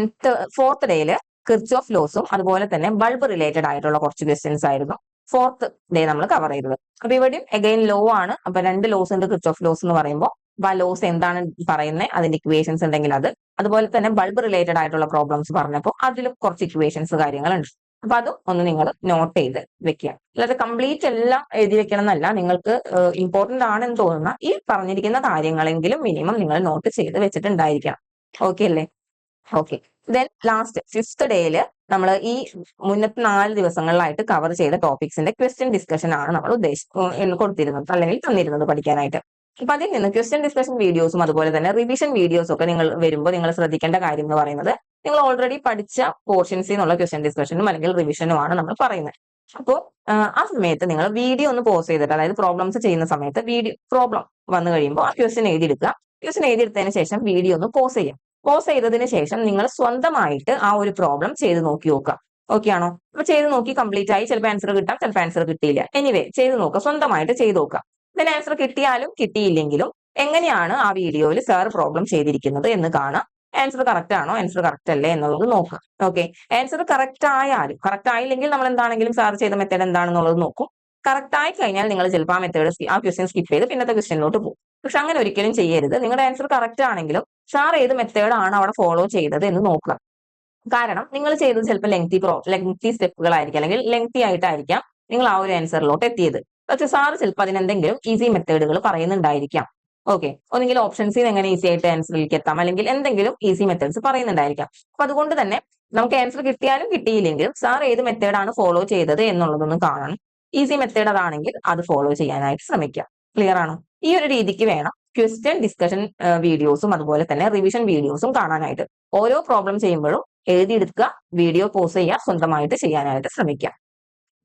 ഫോർത്ത് ഡേയിൽ കിർച്ചോഫ് ലോസും അതുപോലെ തന്നെ ബൾബ് റിലേറ്റഡ് ആയിട്ടുള്ള കുറച്ച് ക്വസ്റ്റ്യൻസ് ആയിരുന്നു ഫോർത്ത് ഡേ നമ്മൾ കവർ ചെയ്തത്. അപ്പൊ ഇവിടെയും എഗൈൻ ലോ ആണ്. അപ്പൊ 2 ലോസ് ഉണ്ട് കിർച്ചോഫ് ലോസ് എന്ന് പറയുമ്പോൾ. അപ്പൊ ആ ലോസ് എന്താണ് പറയുന്നത്, അതിന്റെ ഇക്വേഷൻസ് ഉണ്ടെങ്കിൽ അത്, അതുപോലെ തന്നെ ബൾബ് റിലേറ്റഡ് ആയിട്ടുള്ള പ്രോബ്ലംസ് പറഞ്ഞപ്പോൾ അതിലും കുറച്ച് ഇക്വേഷൻസ് കാര്യങ്ങളുണ്ട്. അപ്പൊ അതും ഒന്ന് നിങ്ങൾ നോട്ട് ചെയ്ത് വെക്കുക. അല്ലാതെ കംപ്ലീറ്റ് എല്ലാം എഴുതി വെക്കണം എന്നല്ല, നിങ്ങൾക്ക് ഇമ്പോർട്ടന്റ് ആണെന്ന് തോന്നുന്ന ഈ പറഞ്ഞിരിക്കുന്ന കാര്യങ്ങളെങ്കിലും മിനിമം നിങ്ങൾ നോട്ട് ചെയ്ത് വെച്ചിട്ടുണ്ടായിരിക്കണം. ഓക്കെ അല്ലേ? ഓക്കെ. ദെൻ ലാസ്റ്റ് ഫിഫ്ത്ത് ഡേയില് നമ്മൾ ഈ മുന്നത്തെ 4 ദിവസങ്ങളിലായിട്ട് കവർ ചെയ്ത ടോപ്പിക്സിന്റെ ക്വസ്റ്റ്യൻ ഡിസ്കഷൻ ആണ് നമ്മൾ കൊടുത്തിരുന്നത് അല്ലെങ്കിൽ തന്നിരുന്നത് പഠിക്കാനായിട്ട്. അപ്പൊ അതിൽ നിന്ന് ക്വസ്റ്റ്യൻ ഡിസ്കഷൻ വീഡിയോസും അതുപോലെ തന്നെ റിവിഷൻ വീഡിയോസും ഒക്കെ നിങ്ങൾ വരുമ്പോൾ നിങ്ങൾ ശ്രദ്ധിക്കേണ്ട കാര്യം എന്ന് പറയുന്നത്, നിങ്ങൾ ഓൾറെഡി പഠിച്ച പോർഷൻസിൽ നിന്നുള്ള ക്വസ്റ്റ്യൻ ഡിസ്കഷനും അല്ലെങ്കിൽ റിവിഷനും ആണ് നമ്മൾ പറയുന്നത്. അപ്പോൾ ആ സമയത്ത് നിങ്ങൾ വീഡിയോ ഒന്ന് പോസ് ചെയ്തിട്ട്, അതായത് പ്രോബ്ലംസ് ചെയ്യുന്ന സമയത്ത് വീഡിയോ പ്രോബ്ലം വന്നു കഴിയുമ്പോൾ ആ ക്വസ്റ്റ്യൻ എഴുതിയെടുക്കുക. ക്വസ്റ്റ്യൻ എഴുതിയെടുത്തതിന് ശേഷം വീഡിയോ ഒന്ന് പോസ് ചെയ്യാം. പോസ് ചെയ്തതിന് ശേഷം നിങ്ങൾ സ്വന്തമായിട്ട് ആ ഒരു പ്രോബ്ലം ചെയ്ത് നോക്കി നോക്കുക. ഓക്കെ ആണോ? അപ്പൊ ചെയ്ത് നോക്കി കംപ്ലീറ്റ് ആയി, ചിലപ്പോൾ ആൻസർ കിട്ടാം, ചിലപ്പോൾ ആൻസർ കിട്ടിയില്ല. എനിവേ ചെയ്ത് നോക്കുക, സ്വന്തമായിട്ട് ചെയ്ത് നോക്കുക. ഇതിന് ആൻസർ കിട്ടിയാലും കിട്ടിയില്ലെങ്കിലും എങ്ങനെയാണ് ആ വീഡിയോയിൽ സാർ പ്രോബ്ലം ചെയ്തിരിക്കുന്നത് എന്ന് കാണാം. ആൻസർ കറക്റ്റ് ആണോ, ആൻസർ കറക്റ്റ് അല്ലേ എന്നുള്ളത് നോക്കുക. ഓക്കെ, ആൻസർ കറക്റ്റ് ആയാലും, കറക്റ്റ് ആയില്ലെങ്കിൽ നമ്മൾ എന്താണെങ്കിലും സാർ ചെയ്ത മെത്തേഡ് എന്താണെന്നുള്ളത് നോക്കും. കറക്റ്റ് ആയി കഴിഞ്ഞാൽ നിങ്ങൾ ചിലപ്പോൾ ആ മെത്തേഡ് ആ ക്വസ്റ്റ്യൻ സ്കിപ്പ് ചെയ്ത് പിന്നത്തെ ക്വസ്റ്റ്യനിലോട്ട് പോകും. പക്ഷെ അങ്ങനെ ഒരിക്കലും ചെയ്യരുത്. നിങ്ങളുടെ ആൻസർ കറക്റ്റ് ആണെങ്കിലും സാർ ഏത് മെത്തേഡ് ആണ് അവിടെ ഫോളോ ചെയ്തത് എന്ന് നോക്കുക. കാരണം നിങ്ങൾ ചെയ്തത് ചിലപ്പോൾ ലെങ്തി സ്റ്റെപ്പുകളായിരിക്കും, അല്ലെങ്കിൽ ലെങ്തി ആയിട്ടായിരിക്കാം നിങ്ങൾ ആ ഒരു ആൻസറിലോട്ട് എത്തിയത്. പക്ഷെ സാർ ചിലപ്പോൾ അതിനെന്തെങ്കിലും ഈസി മെത്തേഡുകൾ പറയുന്നുണ്ടായിരിക്കാം. ഓക്കെ, ഒന്നെങ്കിൽ ഓപ്ഷൻസിൽ എങ്ങനെ ഈസി ആയിട്ട് ആൻസറിലേക്ക് എത്താം, അല്ലെങ്കിൽ എന്തെങ്കിലും ഈസി മെത്തേഡ്സ് പറയുന്നുണ്ടായിരിക്കാം. അപ്പൊ അതുകൊണ്ട് തന്നെ നമുക്ക് ആൻസർ കിട്ടിയാലും കിട്ടിയില്ലെങ്കിലും സാർ ഏത് മെത്തേഡാണ് ഫോളോ ചെയ്തത് എന്നുള്ളതൊന്നും കാണണം. ഈസി മെത്തേഡ് അതാണെങ്കിൽ അത് ഫോളോ ചെയ്യാനായിട്ട് ശ്രമിക്കുക. ക്ലിയർ ആണോ? ഈ ഒരു രീതിക്ക് വേണം ക്വസ്റ്റ്യൻ ഡിസ്കഷൻ വീഡിയോസും അതുപോലെ തന്നെ റിവിഷൻ വീഡിയോസും കാണാനായിട്ട്. ഓരോ പ്രോബ്ലം ചെയ്യുമ്പോഴും എഴുതിയെടുക്കുക, വീഡിയോ പോസ് ചെയ്യുക, സ്വന്തമായിട്ട് ചെയ്യാനായിട്ട് ശ്രമിക്കുക.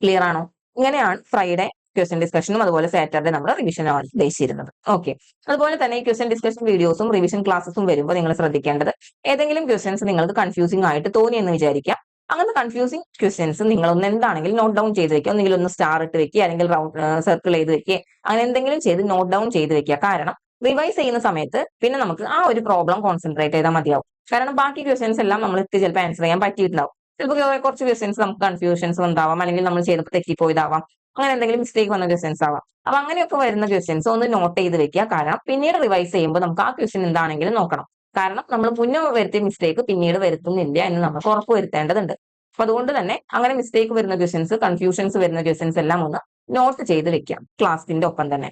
ക്ലിയർ ആണോ? ഇങ്ങനെയാണ് ഫ്രൈഡേ ക്വസ്റ്റ്യൻ ഡിസ്കഷനും അതുപോലെ സാറ്റർഡേ നമ്മൾ റിവിഷനാണ് ഉദ്ദേശിച്ചിരുന്നത്. ഓക്കെ, അതുപോലെ തന്നെ ഈ ക്വസ്റ്റ്യൻ ഡിസ്കഷൻ വീഡിയോസും റിവിഷൻ ക്ലാസ്സും വരുമ്പോൾ നിങ്ങൾ ശ്രദ്ധിക്കേണ്ടത്, ഏതെങ്കിലും ക്വസ്റ്റ്യൻസ് നിങ്ങൾക്ക് കൺഫ്യൂസിംഗ് ആയിട്ട് തോന്നി എന്ന് വിചാരിക്കാം. അങ്ങനത്തെ കൺഫ്യൂസിങ് ക്വസ്റ്റ്യൻസ് നിങ്ങളൊന്ന് എന്താണെങ്കിലും നോട്ട് ഡൗൺ ചെയ്ത് വെക്കുക, ഒന്നെങ്കിലും ഒന്ന് സ്റ്റാർ ഇട്ട് വെക്കുക, അല്ലെങ്കിൽ റൗണ്ട് സർക്കിൾ ചെയ്ത് വെക്കുക, അങ്ങനെ എന്തെങ്കിലും ചെയ്ത് നോട്ട് ഡൗൺ ചെയ്ത് വെക്കുക. കാരണം റിവൈസ് ചെയ്യുന്ന സമയത്ത് പിന്നെ നമുക്ക് ആ ഒരു പ്രോബ്ലം കോൺസെൻട്രേറ്റ് ചെയ്താൽ മതിയാവും. കാരണം ബാക്കി ക്വസ്റ്റ്യൻസ് എല്ലാം നമ്മൾ ചിലപ്പോൾ ആൻസർ ചെയ്യാൻ പറ്റിയിട്ടുണ്ടാവും. ചിലപ്പോൾ കുറച്ച് ക്വസ്റ്റ്യൻസ് നമുക്ക് കൺഫ്യൂഷൻസ് ഉണ്ടാവാം, അല്ലെങ്കിൽ നമ്മൾ ചെയ്തപ്പോൾ തെറ്റിപ്പോയതാവാം, അങ്ങനെ എന്തെങ്കിലും മിസ്റ്റേക്ക് വന്ന ക്വസ്റ്റ്യൻസ് ആവാം. അപ്പൊ അങ്ങനെയൊക്കെ വരുന്ന ക്വസ്റ്റ്യൻസ് ഒന്ന് നോട്ട് ചെയ്ത് വെക്കുക. കാരണം പിന്നീട് റിവൈസ് ചെയ്യുമ്പോൾ നമുക്ക് ആ ക്വസ്റ്റ്യൻ എന്താണെങ്കിലും നോക്കണം. കാരണം നമ്മൾ മുന്നേ വരുത്തിയ മിസ്റ്റേക്ക് പിന്നീട് വരുത്തുന്നില്ല എന്ന് നമുക്ക് ഉറപ്പ് വരുത്തേണ്ടതുണ്ട്. അപ്പൊ അതുകൊണ്ട് തന്നെ അങ്ങനെ മിസ്റ്റേക്ക് വരുന്ന ക്വസ്റ്റ്യൻസ്, കൺഫ്യൂഷൻസ് വരുന്ന ക്വസ്റ്റ്യൻസ് എല്ലാം ഒന്ന് നോട്ട് ചെയ്ത് വെക്കാം ക്ലാസ്സിന്റെ ഒപ്പം തന്നെ.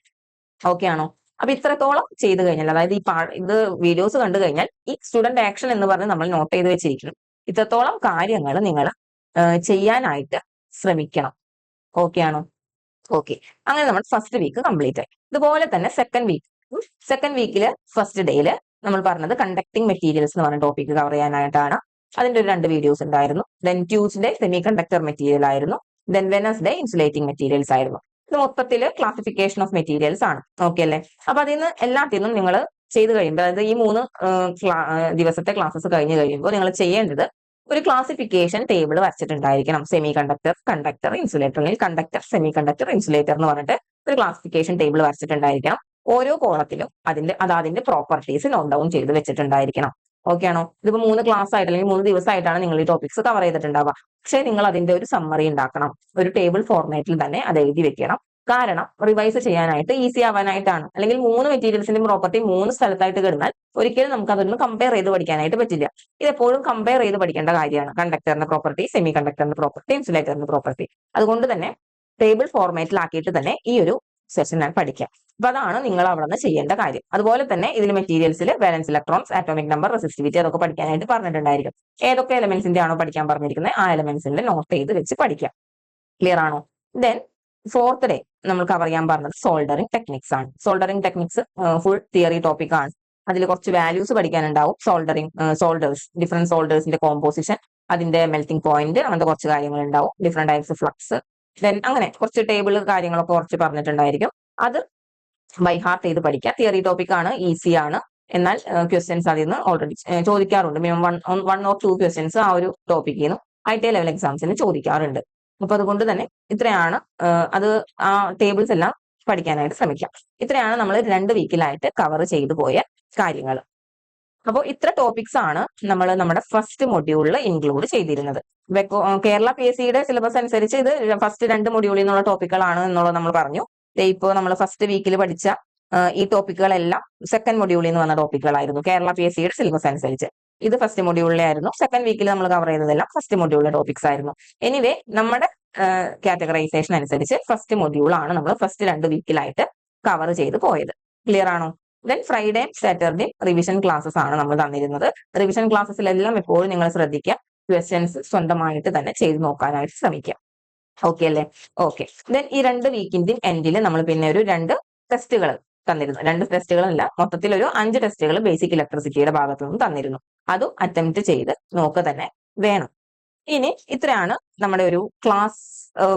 ഓക്കെ ആണോ? അപ്പൊ ഇത്രത്തോളം ചെയ്ത് കഴിഞ്ഞാൽ, അതായത് ഇത് വീഡിയോസ് കണ്ടു കഴിഞ്ഞാൽ ഈ സ്റ്റുഡന്റ് ആക്ഷൻ എന്ന് പറഞ്ഞ് നമ്മൾ നോട്ട് ചെയ്ത് വെച്ചിരിക്കണം. ഇത്രത്തോളം കാര്യങ്ങൾ നിങ്ങൾ ചെയ്യാനായിട്ട് ശ്രമിക്കണം. ഓക്കെ ആണോ? ഓക്കെ. അങ്ങനെ നമ്മൾ ഫസ്റ്റ് വീക്ക് കംപ്ലീറ്റ് ആയി. ഇതുപോലെ തന്നെ സെക്കൻഡ് വീക്കില് ഫസ്റ്റ് ഡേയില് നമ്മൾ പറഞ്ഞത് കണ്ടക്ടിങ് മെറ്റീരിയൽസ് എന്ന് പറഞ്ഞ ടോപ്പിക് കവർ ചെയ്യാനായിട്ടാണ്. അതിന്റെ ഒരു 2 വീഡിയോസ് ഉണ്ടായിരുന്നു. Then Tuesday semi conductor material ആയിരുന്നു. ദെൻ വെനസ്ഡേ ഇൻസുലേറ്റിംഗ് മെറ്റീരിയൽസ് ആയിരുന്നു. ഇത് മൊത്തത്തിൽ ക്ലാസിഫിക്കേഷൻ ഓഫ് മെറ്റീരിയൽസ് ആണ്. ഓക്കെ അല്ലേ? അപ്പൊ അതിൽ നിന്ന് എല്ലാത്തിനും നിങ്ങൾ ചെയ്ത് കഴിയുമ്പോൾ, അതായത് ഈ 3 ദിവസത്തെ ക്ലാസ്സസ് കഴിഞ്ഞ് കഴിയുമ്പോൾ നിങ്ങൾ ചെയ്യേണ്ടത് ഒരു ക്ലാസിഫിക്കേഷൻ ടേബിൾ വരച്ചിട്ടുണ്ടായിരിക്കണം. സെമി കണ്ടക്ടർ, കണ്ടക്ടർ, ഇൻസുലേറ്റർ, അല്ലെങ്കിൽ കണ്ടക്ടർ, സെമി കണ്ടക്ടർ, ഇൻസുലേറ്റർ എന്ന് പറഞ്ഞിട്ട് ഒരു ക്ലാസിഫിക്കേഷൻ ടേബിൾ വരച്ചിട്ടുണ്ടായിരിക്കണം. ഓരോ കോളത്തിലും അതിന്റെ പ്രോപ്പർട്ടീസ് നോട്ട് ഡൗൺ ചെയ്ത് വെച്ചിട്ടുണ്ടായിരിക്കണം. ഓക്കെ ആണോ? ഇതിപ്പോ 3 ക്ലാസ് ആയിട്ട് അല്ലെങ്കിൽ 3 ദിവസമായിട്ടാണ് നിങ്ങൾ ഈ ടോപ്പിക്സ് കവർ ചെയ്തിട്ടുണ്ടാവുക. പക്ഷേ നിങ്ങൾ അതിന്റെ ഒരു സമ്മറി ഉണ്ടാക്കണം. ഒരു ടേബിൾ ഫോർമാറ്റിൽ തന്നെ അത് എഴുതി വെക്കണം. കാരണം റിവൈസ് ചെയ്യാനായിട്ട് ഈസി ആവാനായിട്ടാണ്. അല്ലെങ്കിൽ 3 മെറ്റീരിയൽസിന്റെ പ്രോപ്പർട്ടി 3 സ്ഥലത്തായിട്ട് കിടന്നാൽ ഒരിക്കലും നമുക്ക് അതൊന്ന് കമ്പയർ ചെയ്ത് പഠിക്കാനായിട്ട് പറ്റില്ല. ഇതെപ്പോഴും കമ്പയർ ചെയ്ത് പഠിക്കേണ്ട കാര്യമാണ്. കണ്ടക്ടറിന്റെ പ്രോപ്പർട്ടി, സെമി കണ്ടക്ടറിന്റെ പ്രോപ്പർട്ടി, ഇൻസുലേറ്ററിന്റെ പ്രോപ്പർട്ടി. അതുകൊണ്ട് തന്നെ ടേബിൾ ഫോർമാറ്റിലാക്കിയിട്ട് തന്നെ ഈ ഒരു സെഷൻ ഞാൻ പഠിക്കാം. അപ്പൊ അതാണ് നിങ്ങൾ അവിടെ നിന്ന് ചെയ്യേണ്ട കാര്യം. അതുപോലെ തന്നെ ഇതിൽ മെറ്റീരിയൽസിൽ valence electrons, atomic number, resistivity അതൊക്കെ പഠിക്കാനായിട്ട് പറഞ്ഞിട്ടുണ്ടായിരിക്കും. ഏതൊക്കെ എലമെന്റ്സിന്റെ ആണോ പഠിക്കാൻ പറഞ്ഞിരിക്കുന്നത് ആ എലമെന്റ്സിന്റെ നോട്ട് ചെയ്ത് വെച്ച് പഠിക്കാം. ക്ലിയർ ആണോ? ദെൻ ഫോർത്ത് ഡേ നമ്മൾ കവർ ചെയ്യാൻ പറഞ്ഞത് സോൾഡറിംഗ് ടെക്നിക്സ് ആണ്. Soldering techniques full theory topic ആണ്. അതിൽ കുറച്ച് വാല്യൂസ് പഠിക്കാനുണ്ടാവും. സോൾഡേഴ്സ്, ഡിഫറെന്റ് സോൾഡേഴ്സിന്റെ കോമ്പോസിഷൻ, അതിന്റെ മെൽറ്റിംഗ് പോയിന്റ്, അങ്ങനത്തെ കുറച്ച് കാര്യങ്ങൾ ഉണ്ടാവും. ഡിഫറെന്റ് ടൈപ്സ് ഫ്ലക്സ്, ദെൻ അങ്ങനെ കുറച്ച് ടേബിൾ കാര്യങ്ങളൊക്കെ കുറച്ച് പറഞ്ഞിട്ടുണ്ടായിരിക്കും. അത് ബൈ ഹാർട്ട് ചെയ്ത് പഠിക്കുക. തിയറി ടോപ്പിക് ആണ്, ഈസി ആണ്. എന്നാൽ ക്വസ്റ്റ്യൻസ് അതിൽ നിന്ന് ഓൾറെഡി ചോദിക്കാറുണ്ട്. മിനിമം 1 or 2 ക്വസ്റ്റ്യൻസ് ആ ഒരു ടോപ്പിക്കിൽ നിന്ന് ITI ലെവൽ എക്സാംസിന് ചോദിക്കാറുണ്ട്. അപ്പൊ അതുകൊണ്ട് തന്നെ ഇത്രയാണ് അത് ആ ടേബിൾസ് എല്ലാം പഠിക്കാനായിട്ട് ശ്രമിക്കാം. ഇത്രയാണ് നമ്മൾ 2 വീക്കിലായിട്ട് കവർ ചെയ്തു പോയ കാര്യങ്ങൾ. അപ്പോൾ ഇത്ര ടോപ്പിക്സ് ആണ് നമ്മൾ നമ്മുടെ ഫസ്റ്റ് മൊഡ്യൂളിൽ ഇൻക്ലൂഡ് ചെയ്തിരുന്നത്. കേരള PSCയുടെ സിലബസ് അനുസരിച്ച് ഇത് ഫസ്റ്റ് 2 മൊഡ്യൂളിൽ നിന്നുള്ള ടോപ്പിക്കുകളാണ് എന്നുള്ളത് നമ്മൾ പറഞ്ഞു. ഇപ്പോൾ നമ്മൾ ഫസ്റ്റ് വീക്കിൽ പഠിച്ച ഈ ടോപ്പിക്കുകളെല്ലാം സെക്കൻഡ് മൊഡ്യൂളിൽ നിന്ന് വന്ന ടോപ്പിക്കുകളായിരുന്നു കേരള PSCയുടെ സിലബസ് അനുസരിച്ച്. ഇത് ഫസ്റ്റ് മൊഡ്യൂളിലെ ആയിരുന്നു. സെക്കൻഡ് വീക്കിൽ നമ്മൾ കവർ ചെയ്തതെല്ലാം ഫസ്റ്റ് മൊഡ്യൂളിലെ ടോപ്പിക്സ് ആയിരുന്നു. എനിവേ നമ്മുടെ കാറ്റഗറൈസേഷൻ അനുസരിച്ച് ഫസ്റ്റ് മൊഡ്യൂൾ ആണ് നമ്മൾ ഫസ്റ്റ് 2 വീക്കിലായിട്ട് കവർ ചെയ്ത് പോയത്. ക്ലിയർ ആണോ? Then Friday Saturday revision classes ആണ് നമ്മൾ തന്നിരുന്നത്. റിവിഷൻ ക്ലാസ്സസിലെല്ലാം എപ്പോഴും നിങ്ങൾ ശ്രദ്ധിക്കുക, ക്വസ്റ്റ്യൻസ് സ്വന്തമായിട്ട് തന്നെ ചെയ്ത് നോക്കാനായിട്ട് ശ്രമിക്കുക. ഓക്കെ അല്ലേ? ഓക്കെ. ദെൻ ഈ 2 വീക്കിന്റെ എൻഡിൽ നമ്മൾ പിന്നെ ഒരു 2 ടെസ്റ്റുകൾ തന്നിരുന്നു. 2 ടെസ്റ്റുകളല്ല, മൊത്തത്തിൽ ഒരു 5 ടെസ്റ്റുകൾ ബേസിക് ഇലക്ട്രിസിറ്റിയുടെ ഭാഗത്തു നിന്നും തന്നിരുന്നു. അതും അറ്റംപ്റ്റ് ചെയ്ത് നോക്കുക തന്നെ വേണം. ഇനി ഇത്രയാണ് നമ്മുടെ ഒരു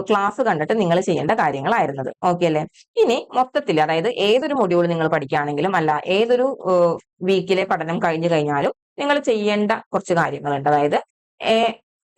ക്ലാസ് കണ്ടിട്ട് നിങ്ങൾ ചെയ്യേണ്ട കാര്യങ്ങളായിരുന്നത്. ഓക്കെ അല്ലേ? ഇനി മൊത്തത്തിൽ, അതായത് ഏതൊരു മൊഡ്യൂൾ നിങ്ങൾ പഠിക്കുകയാണെങ്കിലും അല്ല ഏതൊരു വീക്കിലെ പഠനം കഴിഞ്ഞു കഴിഞ്ഞാലും നിങ്ങൾ ചെയ്യേണ്ട കുറച്ച് കാര്യങ്ങളുണ്ട്. അതായത്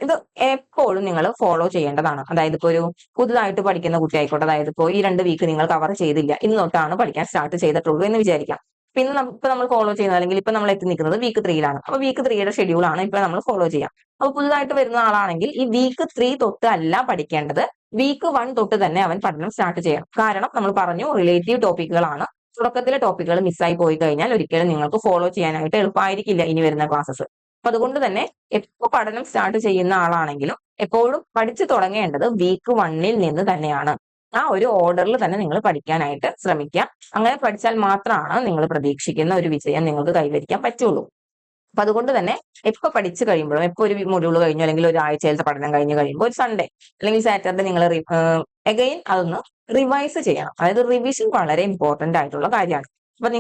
ഇത് എപ്പോഴും നിങ്ങൾ ഫോളോ ചെയ്യേണ്ടതാണ്. അതായത് ഇപ്പോൾ ഒരു പുതുതായിട്ട് പഠിക്കുന്ന കുട്ടി ആയിക്കോട്ടെ, അതായത് ഇപ്പോൾ ഈ 2 വീക്ക് നിങ്ങൾ കവർ ചെയ്തില്ല, ഇന്ന് തൊട്ടാണ് പഠിക്കാൻ സ്റ്റാർട്ട് ചെയ്തിട്ടുള്ളൂ എന്ന് വിചാരിക്കാം. പിന്നെ ഇപ്പൊ നമ്മൾ ഫോളോ ചെയ്യുന്നത്, അല്ലെങ്കിൽ ഇപ്പൊ നമ്മൾ എത്തി നിൽക്കുന്നത് വീക്ക് 3യിലാണ്. അപ്പൊ വീക്ക് 3യുടെ ഷെഡ്യൂളാണ് ഇപ്പൊ നമ്മൾ ഫോളോ ചെയ്യാം. അപ്പൊ പുതുതായിട്ട് വരുന്ന ആളാണെങ്കിൽ ഈ വീക്ക് 3 തൊട്ട് അല്ല പഠിക്കേണ്ടത്, വീക്ക് 1 തൊട്ട് തന്നെ അവൻ പഠനം സ്റ്റാർട്ട് ചെയ്യണം. കാരണം നമ്മൾ പറഞ്ഞു റിലേറ്റീവ് ടോപ്പിക്കുകളാണ്. തുടക്കത്തിലെ ടോപ്പിക്കുകൾ മിസ്സായി പോയി കഴിഞ്ഞാൽ ഒരിക്കലും നിങ്ങൾക്ക് ഫോളോ ചെയ്യാനായിട്ട് എളുപ്പമായിരിക്കില്ല ഇനി വരുന്ന ക്ലാസ്സസ്. അപ്പൊ അതുകൊണ്ട് തന്നെ എപ്പോൾ പഠനം സ്റ്റാർട്ട് ചെയ്യുന്ന ആളാണെങ്കിലും എപ്പോഴും പഠിച്ചു തുടങ്ങേണ്ടത് വീക്ക് 1ൽ നിന്ന് തന്നെയാണ്. ആ ഒരു ഓർഡറിൽ തന്നെ നിങ്ങൾ പഠിക്കാനായിട്ട് ശ്രമിക്കുക. അങ്ങനെ പഠിച്ചാൽ മാത്രമാണ് നിങ്ങൾ പ്രതീക്ഷിക്കുന്ന ഒരു വിജയം നിങ്ങൾക്ക് കൈവരിക്കാൻ പറ്റുള്ളൂ. അപ്പൊ അതുകൊണ്ട് തന്നെ എപ്പോൾ പഠിച്ചു കഴിയുമ്പോഴും, എപ്പോൾ ഒരു മൊഡ്യൂൾ കഴിഞ്ഞു അല്ലെങ്കിൽ ഒരു ആഴ്ചയിലത്തെ പഠനം കഴിഞ്ഞു കഴിയുമ്പോൾ ഒരു സൺഡേ അല്ലെങ്കിൽ സാറ്റർഡേ നിങ്ങൾ അഗൈൻ അതൊന്ന് റിവൈസ് ചെയ്യണം. അതായത് റിവിഷൻ വളരെ ഇമ്പോർട്ടന്റ് ആയിട്ടുള്ള കാര്യമാണ്. അപ്പൊ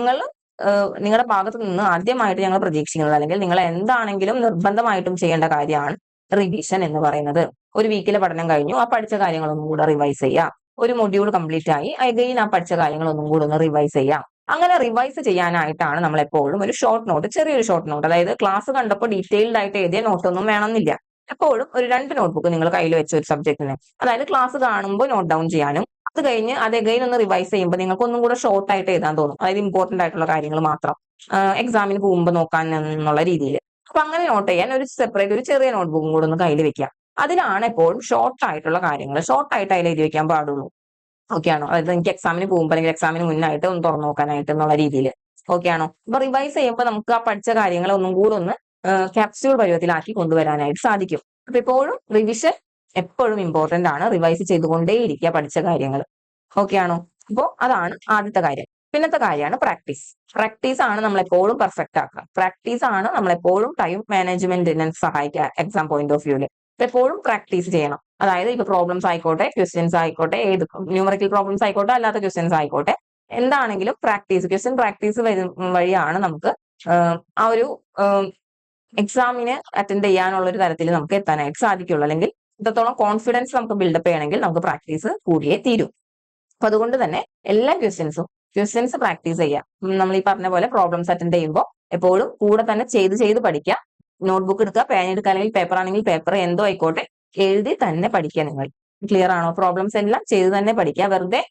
നിങ്ങളുടെ ഭാഗത്ത് നിന്ന് ആദ്യമായിട്ട് ഞങ്ങൾ പ്രതീക്ഷിക്കുന്നത്, അല്ലെങ്കിൽ നിങ്ങൾ എന്താണെങ്കിലും നിർബന്ധമായിട്ടും ചെയ്യേണ്ട കാര്യമാണ് റിവിഷൻ എന്ന് പറയുന്നത്. ഒരു വീക്കിലെ പഠനം കഴിഞ്ഞു, ആ പഠിച്ച കാര്യങ്ങളൊന്നും കൂടെ റിവൈസ് ചെയ്യാം. ഒരു മൊഡ്യൂൾ കംപ്ലീറ്റ് ആയി, അഗൈൻ ആ പഠിച്ച കാര്യങ്ങളൊന്നും കൂടെ ഒന്ന് റിവൈസ് ചെയ്യാം. അങ്ങനെ റിവൈസ് ചെയ്യാനായിട്ടാണ് നമ്മൾ എപ്പോഴും ഒരു ഷോർട്ട് നോട്ട്, ചെറിയൊരു ഷോർട്ട് നോട്ട്, അതായത് ക്ലാസ് കണ്ടപ്പോൾ ഡീറ്റെയിൽഡ് ആയിട്ട് എഴുതിയ നോട്ടൊന്നും വേണമെന്നില്ല. എപ്പോഴും ഒരു 2 നോട്ട്ബുക്ക് നിങ്ങൾ കയ്യിൽ വെച്ച ഒരു സബ്ജക്റ്റിന്, അതായത് ക്ലാസ് കാണുമ്പോൾ നോട്ട് ഡൗൺ ചെയ്യാനും അത് കഴിഞ്ഞ് അത് എഗൈൻ ഒന്ന് റിവൈസ് ചെയ്യുമ്പോൾ നിങ്ങൾക്ക് ഒന്നും കൂടെ ഷോർട്ട് ആയിട്ട് എഴുതാൻ തോന്നും, അതായത് ഇമ്പോർട്ടന്റ് ആയിട്ടുള്ള കാര്യങ്ങൾ മാത്രം എക്സാമിന് പോകുമ്പോൾ നോക്കാൻ എന്നുള്ള രീതിയിൽ. അപ്പൊ അങ്ങനെ നോട്ട് ചെയ്യാൻ ഒരു സെപ്പറേറ്റ് ഒരു ചെറിയ നോട്ട്ബുക്കും കൂടെ ഒന്ന് കയ്യിൽ വെക്കാം. അതിലാണ് എപ്പോഴും ഷോർട്ട് ആയിട്ടുള്ള കാര്യങ്ങൾ ഷോർട്ട് ആയിട്ട് അതിൽ എഴുതി വെക്കാൻ പാടുള്ളൂ. ഓക്കെ ആണോ? അതായത് എനിക്ക് എക്സാമിന് പോകുമ്പോൾ അല്ലെങ്കിൽ എക്സാമിന് മുന്നായിട്ട് ഒന്ന് തുറന്നു നോക്കാനായിട്ട് എന്നുള്ള രീതിയിൽ. ഓക്കെ ആണോ? അപ്പൊ റിവൈസ് ചെയ്യുമ്പോൾ നമുക്ക് ആ പഠിച്ച കാര്യങ്ങൾ ഒന്നും കൂടെ ഒന്ന് ക്യാപ്സ്യൂൾ പരുവത്തിലാക്കി കൊണ്ടുവരാനായിട്ട് സാധിക്കും. അപ്പൊ എപ്പോഴും റിവിഷൻ എപ്പോഴും ഇമ്പോർട്ടന്റ് ആണ്. റിവൈസ് ചെയ്തുകൊണ്ടേയിരിക്കുക പഠിച്ച കാര്യങ്ങൾ. ഓക്കെ ആണോ? അപ്പോൾ അതാണ് ആദ്യത്തെ കാര്യം. പിന്നത്തെ കാര്യമാണ് പ്രാക്ടീസ്. പ്രാക്ടീസ് ആണ് നമ്മളെപ്പോഴും പെർഫെക്റ്റ് ആക്കുക. പ്രാക്ടീസ് ആണ് നമ്മളെപ്പോഴും ടൈം മാനേജ്മെന്റിനെ സഹായിക്കുക എക്സാം പോയിന്റ് ഓഫ് വ്യൂല്. എപ്പോഴും പ്രാക്ടീസ് ചെയ്യണം. അതായത് ഇപ്പൊ പ്രോബ്ലംസ് ആയിക്കോട്ടെ, ക്വസ്റ്റ്യൻസ് ആയിക്കോട്ടെ, ഏത് ന്യൂമറിക്കൽ പ്രോബ്ലംസ് ആയിക്കോട്ടെ, അല്ലാത്ത ക്വസ്റ്റ്യൻസ് ആയിക്കോട്ടെ, എന്താണെങ്കിലും ക്വസ്റ്റ്യൻ പ്രാക്ടീസ് വഴിയാണ് നമുക്ക് ആ ഒരു എക്സാമിന് അറ്റൻഡ് ചെയ്യാനുള്ള ഒരു തരത്തിൽ നമുക്ക് എത്താനായിട്ട് സാധിക്കുള്ളൂ. അല്ലെങ്കിൽ ഇത്രത്തോളം കോൺഫിഡൻസ് നമുക്ക് ബിൽഡപ്പ് ചെയ്യണമെങ്കിൽ നമുക്ക് പ്രാക്ടീസ് കൂടിയേ തീരൂ. അപ്പൊ അതുകൊണ്ട് തന്നെ എല്ലാ ക്വസ്റ്റ്യൻസ് പ്രാക്ടീസ് ചെയ്യാം. നമ്മൾ ഈ പറഞ്ഞ പോലെ പ്രോബ്ലംസ് അറ്റൻഡ് ചെയ്യുമ്പോൾ എപ്പോഴും കൂടെ തന്നെ ചെയ്ത് പഠിക്കുക. നോട്ട്ബുക്ക് എടുക്കുക, പേന എടുക്കുക, അല്ലെങ്കിൽ പേപ്പർ ആണെങ്കിൽ പേപ്പർ എന്തോ ആയിക്കോട്ടെ എഴുതി തന്നെ പഠിക്കുക. നിങ്ങൾ ക്ലിയർ ആണോ? പ്രോബ്ലംസ് എല്ലാം ചെയ്ത് തന്നെ പഠിക്കുക. വെറുതെ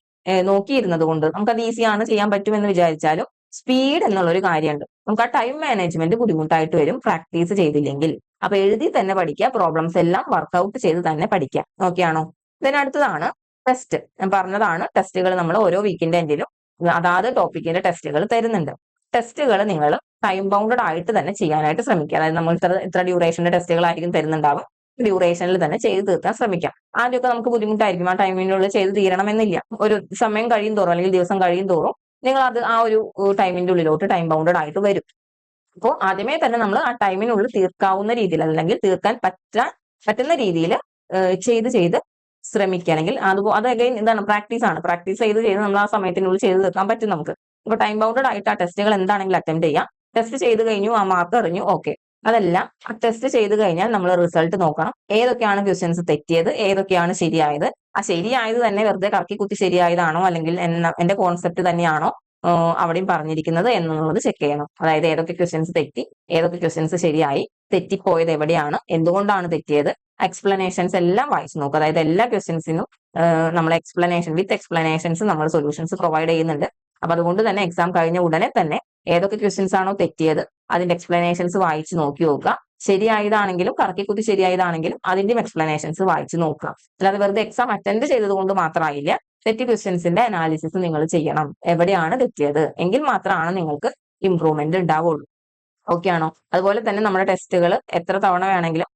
നോക്കിയിരുന്നത് കൊണ്ട് നമുക്കത് ഈസിയാണ്, ചെയ്യാൻ പറ്റുമെന്ന് വിചാരിച്ചാലും സ്പീഡ് എന്നുള്ളൊരു കാര്യമുണ്ട്. നമുക്ക് ആ ടൈം മാനേജ്മെന്റ് ബുദ്ധിമുട്ടായിട്ട് വരും പ്രാക്ടീസ് ചെയ്തില്ലെങ്കിൽ. അപ്പൊ എഴുതി തന്നെ പഠിക്കുക, പ്രോബ്ലംസ് എല്ലാം വർക്ക്ഔട്ട് ചെയ്ത് തന്നെ പഠിക്കുക. ഓക്കെ ആണോ? ഇതിനടുത്തതാണ് ടെസ്റ്റ്. ഞാൻ പറഞ്ഞതാണ്, ടെസ്റ്റുകൾ നമ്മൾ ഓരോ വീക്കിന്റെ എൻഡിലും അതാത് ടോപ്പിക്കിന്റെ ടെസ്റ്റുകൾ തരുന്നുണ്ട്. ടെസ്റ്റുകൾ നിങ്ങൾ ടൈം ബൗണ്ടഡ് ആയിട്ട് തന്നെ ചെയ്യാനായിട്ട് ശ്രമിക്കുക. അതായത് നമ്മൾ ഇത്ര ഡ്യൂറേഷന്റെ ടെസ്റ്റുകളായിരിക്കും തരുന്നുണ്ടാവും. ഡ്യൂറേഷനിൽ തന്നെ ചെയ്ത് തീർക്കാൻ ശ്രമിക്കാം. ആദ്യമൊക്കെ നമുക്ക് ബുദ്ധിമുട്ടായിരിക്കും, ആ ടൈമിനുള്ളിൽ ചെയ്ത് തീരണമെന്നില്ല. ഒരു സമയം കഴിയും തോറും അല്ലെങ്കിൽ ദിവസം കഴിയും തോറും നിങ്ങൾ അത് ആ ഒരു ടൈമിന്റെ ഉള്ളിലോട്ട് ടൈം ബൗണ്ടഡ് ആയിട്ട് വരും. അപ്പോൾ ആദ്യമേ തന്നെ നമ്മൾ ആ ടൈമിനുള്ളിൽ തീർക്കാവുന്ന രീതിയിൽ അല്ലെങ്കിൽ തീർക്കാൻ പറ്റുന്ന രീതിയിൽ ചെയ്ത് ശ്രമിക്കുകയാണെങ്കിൽ അത് അഗൈൻ എന്താണ്, പ്രാക്ടീസ് ആണ്. പ്രാക്ടീസ് ചെയ്ത് നമ്മൾ ആ സമയത്തിനുള്ളിൽ ചെയ്ത് തീർക്കാൻ പറ്റും നമുക്ക്. ഇപ്പൊ ടൈം ബൗണ്ടഡ് ആയിട്ട് ആ ടെസ്റ്റുകൾ എന്താണെങ്കിലും അറ്റൻഡ് ചെയ്യാം. ടെസ്റ്റ് ചെയ്ത് കഴിഞ്ഞു, ആ മാർക്ക് അറിഞ്ഞു, ഓക്കെ. അതല്ല, ആ ടെസ്റ്റ് ചെയ്ത് കഴിഞ്ഞാൽ നമ്മൾ റിസൾട്ട് നോക്കണം. ഏതൊക്കെയാണ് ക്വസ്റ്റ്യൻസ് തെറ്റിയത്, ഏതൊക്കെയാണ് ശരിയായത്. ആ ശരിയായത് തന്നെ വെറുതെ കറക്കി കുത്തി ശരിയായതാണോ അല്ലെങ്കിൽ എന്റെ കോൺസെപ്റ്റ് തന്നെയാണോ അവിടെയും പറഞ്ഞിരിക്കുന്നത് എന്നുള്ളത് ചെക്ക് ചെയ്യണം. അതായത് ഏതൊക്കെ ക്വസ്റ്റ്യൻസ് തെറ്റി, ഏതൊക്കെ ക്വസ്റ്റ്യൻസ് ശരിയായി, തെറ്റിപ്പോയത് എവിടെയാണ്, എന്തുകൊണ്ടാണ് തെറ്റിയത്, എക്സ്പ്ലനേഷൻസ് എല്ലാം വായിച്ചു നോക്കുക. അതായത് എല്ലാ ക്വസ്റ്റ്യൻസിനും നമ്മൾ വിത്ത് എക്സ്പ്ലനേഷൻസ് നമ്മൾ സൊല്യൂഷൻസ് പ്രൊവൈഡ് ചെയ്യുന്നുണ്ട്. അപ്പൊ അതുകൊണ്ട് തന്നെ എക്സാം കഴിഞ്ഞ ഉടനെ തന്നെ ഏതൊക്കെ ക്വസ്റ്റ്യൻസ് ആണോ തെറ്റിയത് അതിന്റെ എക്സ്പ്ലനേഷൻസ് വായിച്ച് നോക്കി നോക്കുക. ശരിയായതാണെങ്കിലും കറക്കിക്കുത്തി ശരിയായതാണെങ്കിലും അതിന്റെയും എക്സ്പ്ലനേഷൻസ് വായിച്ച് നോക്കുക. അല്ലാതെ വെറുതെ എക്സാം അറ്റൻഡ് ചെയ്തത് കൊണ്ട് മാത്രമായില്ല, തെറ്റി ക്വസ്റ്റ്യൻസിന്റെ അനാലിസിസ് നിങ്ങൾ ചെയ്യണം. എവിടെയാണ് തെറ്റിയത് എങ്കിൽ മാത്രമാണ് നിങ്ങൾക്ക് ഇംപ്രൂവ്മെന്റ് ഉണ്ടാവുള്ളൂ. ഓക്കെ ആണോ? അതുപോലെ തന്നെ നമ്മുടെ ടെസ്റ്റുകൾ എത്ര തവണ വേണമെങ്കിലും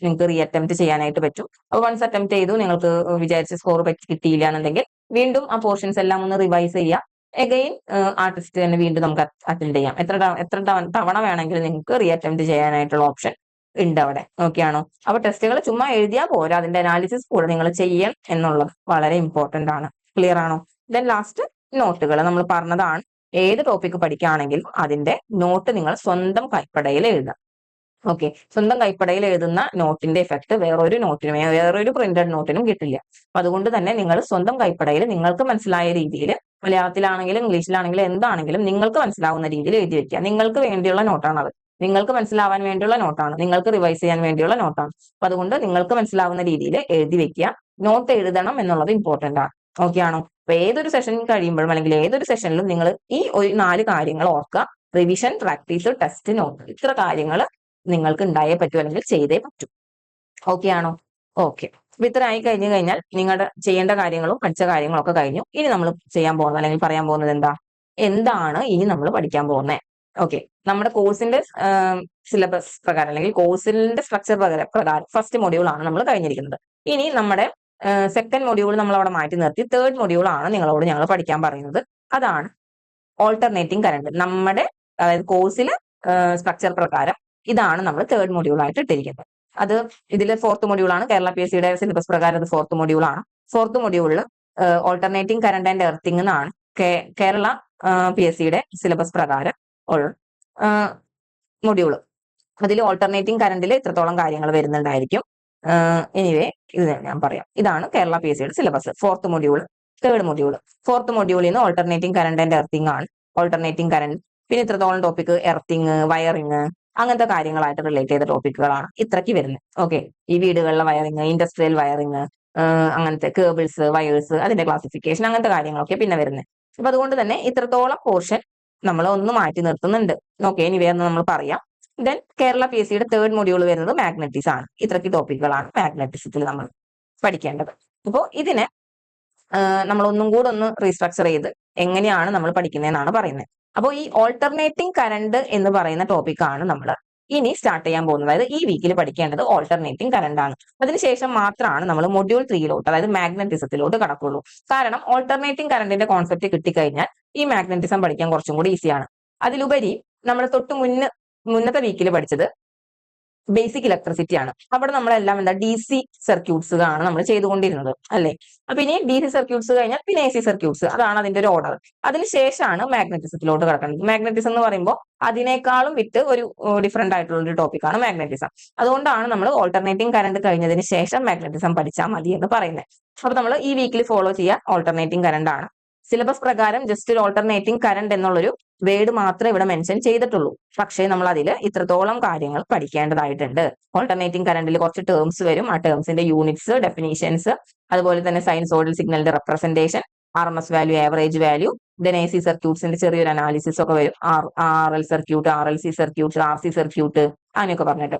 നിങ്ങൾക്ക് റീ അറ്റംപ്റ്റ് ചെയ്യാനായിട്ട് പറ്റും. അപ്പോൾ വൺസ് അറ്റംപ്റ്റ് ചെയ്തു, നിങ്ങൾക്ക് വിചാരിച്ച സ്കോർ കിട്ടിയില്ല എന്നുണ്ടെങ്കിൽ വീണ്ടും ആ പോർഷൻസ് എല്ലാം ഒന്ന് റിവൈസ് ചെയ്യുക. എഗെയിൻ ആ ടെസ്റ്റ് തന്നെ വീണ്ടും നമുക്ക് അറ്റൻഡ് ചെയ്യാം. എത്ര തവണ വേണമെങ്കിലും നിങ്ങൾക്ക് റീ അറ്റംപ്റ്റ് ചെയ്യാനായിട്ടുള്ള ഓപ്ഷൻ ഉണ്ട് അവിടെ. ഓക്കെ ആണോ? അപ്പൊ ടെസ്റ്റുകൾ ചുമ്മാ എഴുതിയാൽ പോരാ, അതിന്റെ അനാലിസിസ് കൂടെ നിങ്ങൾ ചെയ്യണം എന്നുള്ളത് വളരെ ഇമ്പോർട്ടന്റ് ആണ്. ക്ലിയർ ആണോ? ദെൻ ലാസ്റ്റ് നോട്ടുകൾ നമ്മൾ പറഞ്ഞതാണ്. ഏത് ടോപ്പിക് പഠിക്കുകയാണെങ്കിലും അതിന്റെ നോട്ട് നിങ്ങൾ സ്വന്തം കൈപ്പടയിൽ എഴുതുക. ഓക്കെ, സ്വന്തം കൈപ്പടയിൽ എഴുതുന്ന നോട്ടിന്റെ എഫക്ട് വേറൊരു പ്രിന്റഡ് നോട്ടിനും കിട്ടില്ല. അപ്പൊ അതുകൊണ്ട് തന്നെ നിങ്ങൾ സ്വന്തം കൈപ്പടയിൽ നിങ്ങൾക്ക് മനസ്സിലായ രീതിയിൽ, മലയാളത്തിലാണെങ്കിലും ഇംഗ്ലീഷിലാണെങ്കിലും എന്താണെങ്കിലും നിങ്ങൾക്ക് മനസ്സിലാവുന്ന രീതിയിൽ എഴുതി വെക്കുക. നിങ്ങൾക്ക് വേണ്ടിയുള്ള നോട്ടാണ് അത്. നിങ്ങൾക്ക് മനസ്സിലാവാൻ വേണ്ടിയുള്ള നോട്ടാണ്, നിങ്ങൾക്ക് റിവൈസ് ചെയ്യാൻ വേണ്ടിയുള്ള നോട്ടാണ്. അപ്പൊ അതുകൊണ്ട് നിങ്ങൾക്ക് മനസ്സിലാവുന്ന രീതിയിൽ എഴുതി വെക്കുക. നോട്ട് എഴുതണം എന്നുള്ളത് ഇമ്പോർട്ടന്റ് ആണ്. ഓക്കെ ആണോ? അപ്പൊ ഏതൊരു സെഷൻ കഴിയുമ്പോഴും അല്ലെങ്കിൽ ഏതൊരു സെഷനിലും നിങ്ങൾ ഈ ഒരു 4 കാര്യങ്ങൾ ഓർക്കുക. Revision, practice, test, note. ഇത്ര കാര്യങ്ങൾ നിങ്ങൾക്ക് ഉണ്ടായേ പറ്റൂ, അല്ലെങ്കിൽ ചെയ്തേ പറ്റൂ. ഓക്കെ ആണോ? ഓക്കെ. അപ്പൊ ഇത്ര ആയി കഴിഞ്ഞു കഴിഞ്ഞാൽ നിങ്ങളുടെ ചെയ്യേണ്ട കാര്യങ്ങളും പഠിച്ച കാര്യങ്ങളും ഒക്കെ കഴിഞ്ഞു. ഇനി നമ്മൾ ചെയ്യാൻ പോകുന്നത് അല്ലെങ്കിൽ പറയാൻ പോകുന്നത് എന്താണ് ഇനി നമ്മൾ പഠിക്കാൻ പോകുന്നത്? ഓക്കെ, നമ്മുടെ കോഴ്സിന്റെ സിലബസ് പ്രകാരം അല്ലെങ്കിൽ കോഴ്സിന്റെ സ്ട്രക്ചർ പ്രകാരം ഫസ്റ്റ് മൊഡ്യൂൾ ആണ് നമ്മൾ കഴിഞ്ഞിരിക്കുന്നത്. ഇനി നമ്മുടെ സെക്കൻഡ് മൊഡ്യൂൾ നമ്മൾ അവിടെ മാറ്റി നിർത്തി തേർഡ് മൊഡ്യൂൾ ആണ് നിങ്ങളോട് ഞങ്ങൾ പഠിക്കാൻ പറയുന്നത്. അതാണ് ഓൾട്ടർനേറ്റിംഗ് കറണ്ട്. നമ്മുടെ അതായത് കോഴ്സിലെ സ്ട്രക്ചർ പ്രകാരം ഇതാണ് നമ്മൾ തേർഡ് മൊഡ്യൂൾ ആയിട്ട് ഇട്ടിരിക്കുന്നത്. അത് ഇതിലെ ഫോർത്ത് മൊഡ്യൂൾ ആണ്. കേരള PSC യുടെ സിലബസ് പ്രകാരം അത് ഫോർത്ത് മൊഡ്യൂൾ ആണ്. ഫോർത്ത് മൊഡ്യൂളിൽ ഓൾട്ടർനേറ്റിംഗ് കറണ്ട് ആൻഡ് എർത്തിങ് എന്നാണ് കേരള PSC യുടെ സിലബസ് പ്രകാരം ഉള്ള മൊഡ്യൂൾ. അതിൽ ഓൾട്ടർനേറ്റിംഗ് കറണ്ടിൽ ഇത്രത്തോളം കാര്യങ്ങൾ വരുന്നുണ്ടായിരിക്കും. എനിവേ ഇത് ഞാൻ പറയാം. ഇതാണ് കേരള PSC യുടെ syllabus. Fourth module, third module. Fourth മൊഡ്യൂളിൽ നിന്ന് ഓൾട്ടർനേറ്റിംഗ് കറണ്ട് ആൻഡ് എർത്തിങ് ആണ്. ഓൾട്ടർനേറ്റിംഗ് കറണ്ട്, പിന്നെ ഇത്രത്തോളം ടോപ്പിക് എർത്തിങ്, വയറിങ്, അങ്ങനത്തെ കാര്യങ്ങളായിട്ട് റിലേറ്റ് ചെയ്ത ടോപ്പിക്കുകളാണ് ഇത്രയ്ക്ക് വരുന്നത്. ഓക്കെ, ഈ വീടുകളിലെ വയറിങ്, ഇൻഡസ്ട്രിയൽ വയറിങ്, അങ്ങനത്തെ കേബിൾസ്, വയേഴ്സ്, അതിന്റെ ക്ലാസിഫിക്കേഷൻ, അങ്ങനത്തെ കാര്യങ്ങളൊക്കെ പിന്നെ വരുന്നത്. അപ്പൊ അതുകൊണ്ട് തന്നെ ഇത്രത്തോളം പോർഷൻ നമ്മൾ ഒന്ന് മാറ്റി നിർത്തുന്നുണ്ട്. ഓക്കെ, ഇനി വേറെ നമ്മൾ പറയാം. ദെൻ കേരള PSCയുടെ തേർഡ് മൊഡ്യൂൾ വരുന്നത് മാഗ്നറ്റിക്സ് ആണ്. ഇത്രയ്ക്ക് ടോപ്പിക്കുകളാണ് മാഗ്നറ്റിക്സത്തിൽ നമ്മൾ പഠിക്കേണ്ടത്. അപ്പോൾ ഇതിനെ നമ്മൾ ഒന്നും കൂടെ ഒന്ന് റീസ്ട്രക്ചർ ചെയ്ത് എങ്ങനെയാണ് നമ്മൾ പഠിക്കുന്നതെന്നാണ് പറയുന്നത്. അപ്പോൾ ഈ ഓൾട്ടർനേറ്റിംഗ് കറണ്ട് എന്ന് പറയുന്ന ടോപ്പിക്കാണ് നമ്മൾ ഇനി സ്റ്റാർട്ട് ചെയ്യാൻ പോകുന്നത്. അതായത് ഈ വീക്കിൽ പഠിക്കേണ്ടത് ഓൾട്ടർനേറ്റിംഗ് കറണ്ട് ആണ്. അതിനുശേഷം മാത്രമാണ് നമ്മൾ മൊഡ്യൂൾ 3 അതായത് മാഗ്നറ്റിസത്തിലോട്ട് കടക്കുള്ളൂ. കാരണം ഓൾട്ടർനേറ്റിംഗ് കറണ്ടിന്റെ കോൺസെപ്റ്റ് കിട്ടിക്കഴിഞ്ഞാൽ ഈ മാഗ്നറ്റിസം പഠിക്കാൻ കുറച്ചും കൂടി ഈസിയാണ്. അതിലുപരി നമ്മൾ മുന്നത്തെ വീക്കിൽ പഠിച്ചത് ബേസിക് ഇലക്ട്രിസിറ്റി ആണ്. അവിടെ നമ്മളെല്ലാം DC സർക്യൂട്ട്സ് ആണ് നമ്മൾ ചെയ്തുകൊണ്ടിരുന്നത്, അല്ലെ? അപ്പൊ ഇനി DC സർക്യൂട്ട്സ് കഴിഞ്ഞാൽ പിന്നെ AC സർക്യൂട്ട്സ്, അതാണ് അതിന്റെ ഒരു ഓർഡർ. അതിനുശേഷമാണ് മാഗ്നറ്റിസത്തിലോട്ട് കിടക്കുന്നത്. മാഗ്നറ്റിസം എന്ന് പറയുമ്പോൾ അതിനേക്കാളും വിട്ട് ഒരു ഡിഫറെന്റ് ആയിട്ടുള്ള ഒരു ടോപ്പിക്കാണ് മാഗ്നറ്റിസം. അതുകൊണ്ടാണ് നമ്മൾ ഓൾട്ടർനേറ്റിംഗ് കറണ്ട് കഴിഞ്ഞതിന് ശേഷം മാഗ്നറ്റിസം പഠിച്ചാൽ മതി എന്ന് പറയുന്നത്. അപ്പൊ നമ്മൾ ഈ വീക്കിൽ ഫോളോ ചെയ്യുക ഓൾട്ടർനേറ്റിംഗ് കറണ്ട് ആണ്. സിലബസ് പ്രകാരം ജസ്റ്റ് ഒരു ഓൾട്ടർനേറ്റിംഗ് കറണ്ട് എന്നുള്ളൊരു വേർഡ് മാത്രമേ ഇവിടെ മെൻഷൻ ചെയ്തിട്ടുള്ളൂ. പക്ഷേ നമ്മൾ അതിൽ ഇത്രത്തോളം കാര്യങ്ങൾ പഠിക്കേണ്ടതായിട്ടുണ്ട്. ഓൾട്ടർനേറ്റിംഗ് കറണ്ടിൽ കുറച്ച് ടേംസ് വരും. ആ ടേംസിന്റെ യൂണിറ്റ്സ്, ഡെഫിനീഷൻസ്, അതുപോലെ തന്നെ സൈനസോയ്ഡൽ സിഗ്നലിന്റെ representation, RMS value, average value, then AC സർക്യൂട്ട്സിന്റെ ചെറിയൊരു അനാലിസിസ് ഒക്കെ വരും. RL circuit, RLC circuit, RC circuit, അങ്ങനെയൊക്കെ പറഞ്ഞിട്ട്.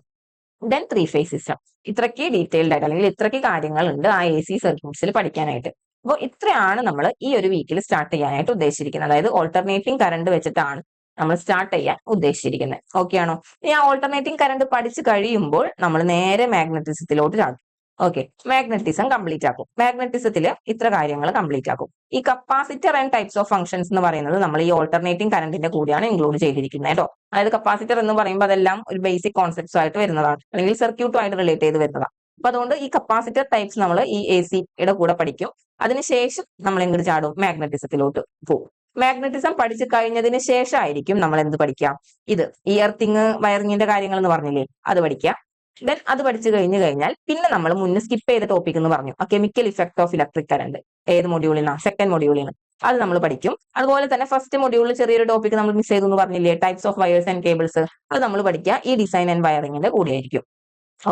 Then 3 phase system. ഇത്രയ്ക്ക് ഡീറ്റെയിൽഡ് ആയിട്ട് അല്ലെങ്കിൽ ഇത്രയ്ക്ക് കാര്യങ്ങളുണ്ട് ആ AC സർക്യൂട്ട്സിൽ പഠിക്കാനായിട്ട്. അപ്പോൾ ഇത്രയാണ് നമ്മൾ ഈ ഒരു വീക്കിൽ സ്റ്റാർട്ട് ചെയ്യാനായിട്ട് ഉദ്ദേശിച്ചിരിക്കുന്നത്. അതായത് ഓൾട്ടർനേറ്റിംഗ് കറണ്ട് വെച്ചിട്ടാണ് നമ്മൾ സ്റ്റാർട്ട് ചെയ്യാൻ ഉദ്ദേശിച്ചിരിക്കുന്നത്. ഓക്കെ ആണോ? ഇനി ആ ഓൾട്ടർനേറ്റിംഗ് കറണ്ട് പഠിച്ചു കഴിയുമ്പോൾ നമ്മൾ നേരെ മാഗ്നറ്റിസത്തിലോട്ട് ചാടും. ഓക്കെ, മാഗ്നറ്റിസം കംപ്ലീറ്റ് ആക്കും. മാഗ്നറ്റിസത്തിൽ ഇത്ര കാര്യങ്ങൾ കംപ്ലീറ്റ് ആക്കും. ഈ capacitor and types of functions എന്ന് പറയുന്നത് നമ്മൾ ഈ ഓൾട്ടർനേറ്റിംഗ് കറണ്ടിന്റെ കൂടിയാണ് ഇൻക്ലൂഡ് ചെയ്തിരിക്കുന്നത് കേട്ടോ. അതായത് കപ്പാസിറ്റർ എന്ന് പറയുമ്പോൾ അതെല്ലാം ഒരു ബേസിക് കോൺസെപ്റ്റ്സ് ആയിട്ട് വരുന്നതാണ്, അല്ലെങ്കിൽ സർക്യൂട്ടുമായിട്ട് റിലേറ്റ് ചെയ്ത് വരുന്നതാണ്. അപ്പൊ അതുകൊണ്ട് ഈ കപ്പാസിറ്റർ ടൈപ്സ് നമ്മൾ ഈ AC-യുടെ കൂടെ പഠിക്കും. അതിനുശേഷം നമ്മൾ എങ്ങോട്ട് ചാടും? മാഗ്നറ്റിസത്തിലോട്ട് പോകും. മാഗ്നറ്റിസം പഠിച്ചു കഴിഞ്ഞതിന് ശേഷമായിരിക്കും നമ്മൾ എന്ത് പഠിക്കാം? ഈ എർത്തിങ്, വയറിങ്ങിന്റെ കാര്യങ്ങൾ എന്ന് പറഞ്ഞില്ലേ, അത് പഠിക്കാം. ദെൻ അത് പഠിച്ചു കഴിഞ്ഞാൽ പിന്നെ നമ്മൾ മുന്നേ സ്കിപ്പ് ചെയ്ത ടോപ്പിക് എന്ന് പറഞ്ഞു, chemical effect of electric current. ഏത് മൊഡ്യൂളിനാണ്? സെക്കൻഡ് മൊഡ്യൂളിന്. അത് നമ്മൾ പഠിക്കും. അതുപോലെ തന്നെ ഫസ്റ്റ് മൊഡ്യൂളിൽ ചെറിയൊരു ടോപ്പിക് നമ്മൾ മിസ് ചെയ്തു എന്ന് പറഞ്ഞില്ലേ, types of wires and cables. അത് നമ്മൾ പഠിക്കുക ഈ ഡിസൈൻ ആൻഡ് വയറിങ്ങിന്റെ കൂടെ ആയിരിക്കും.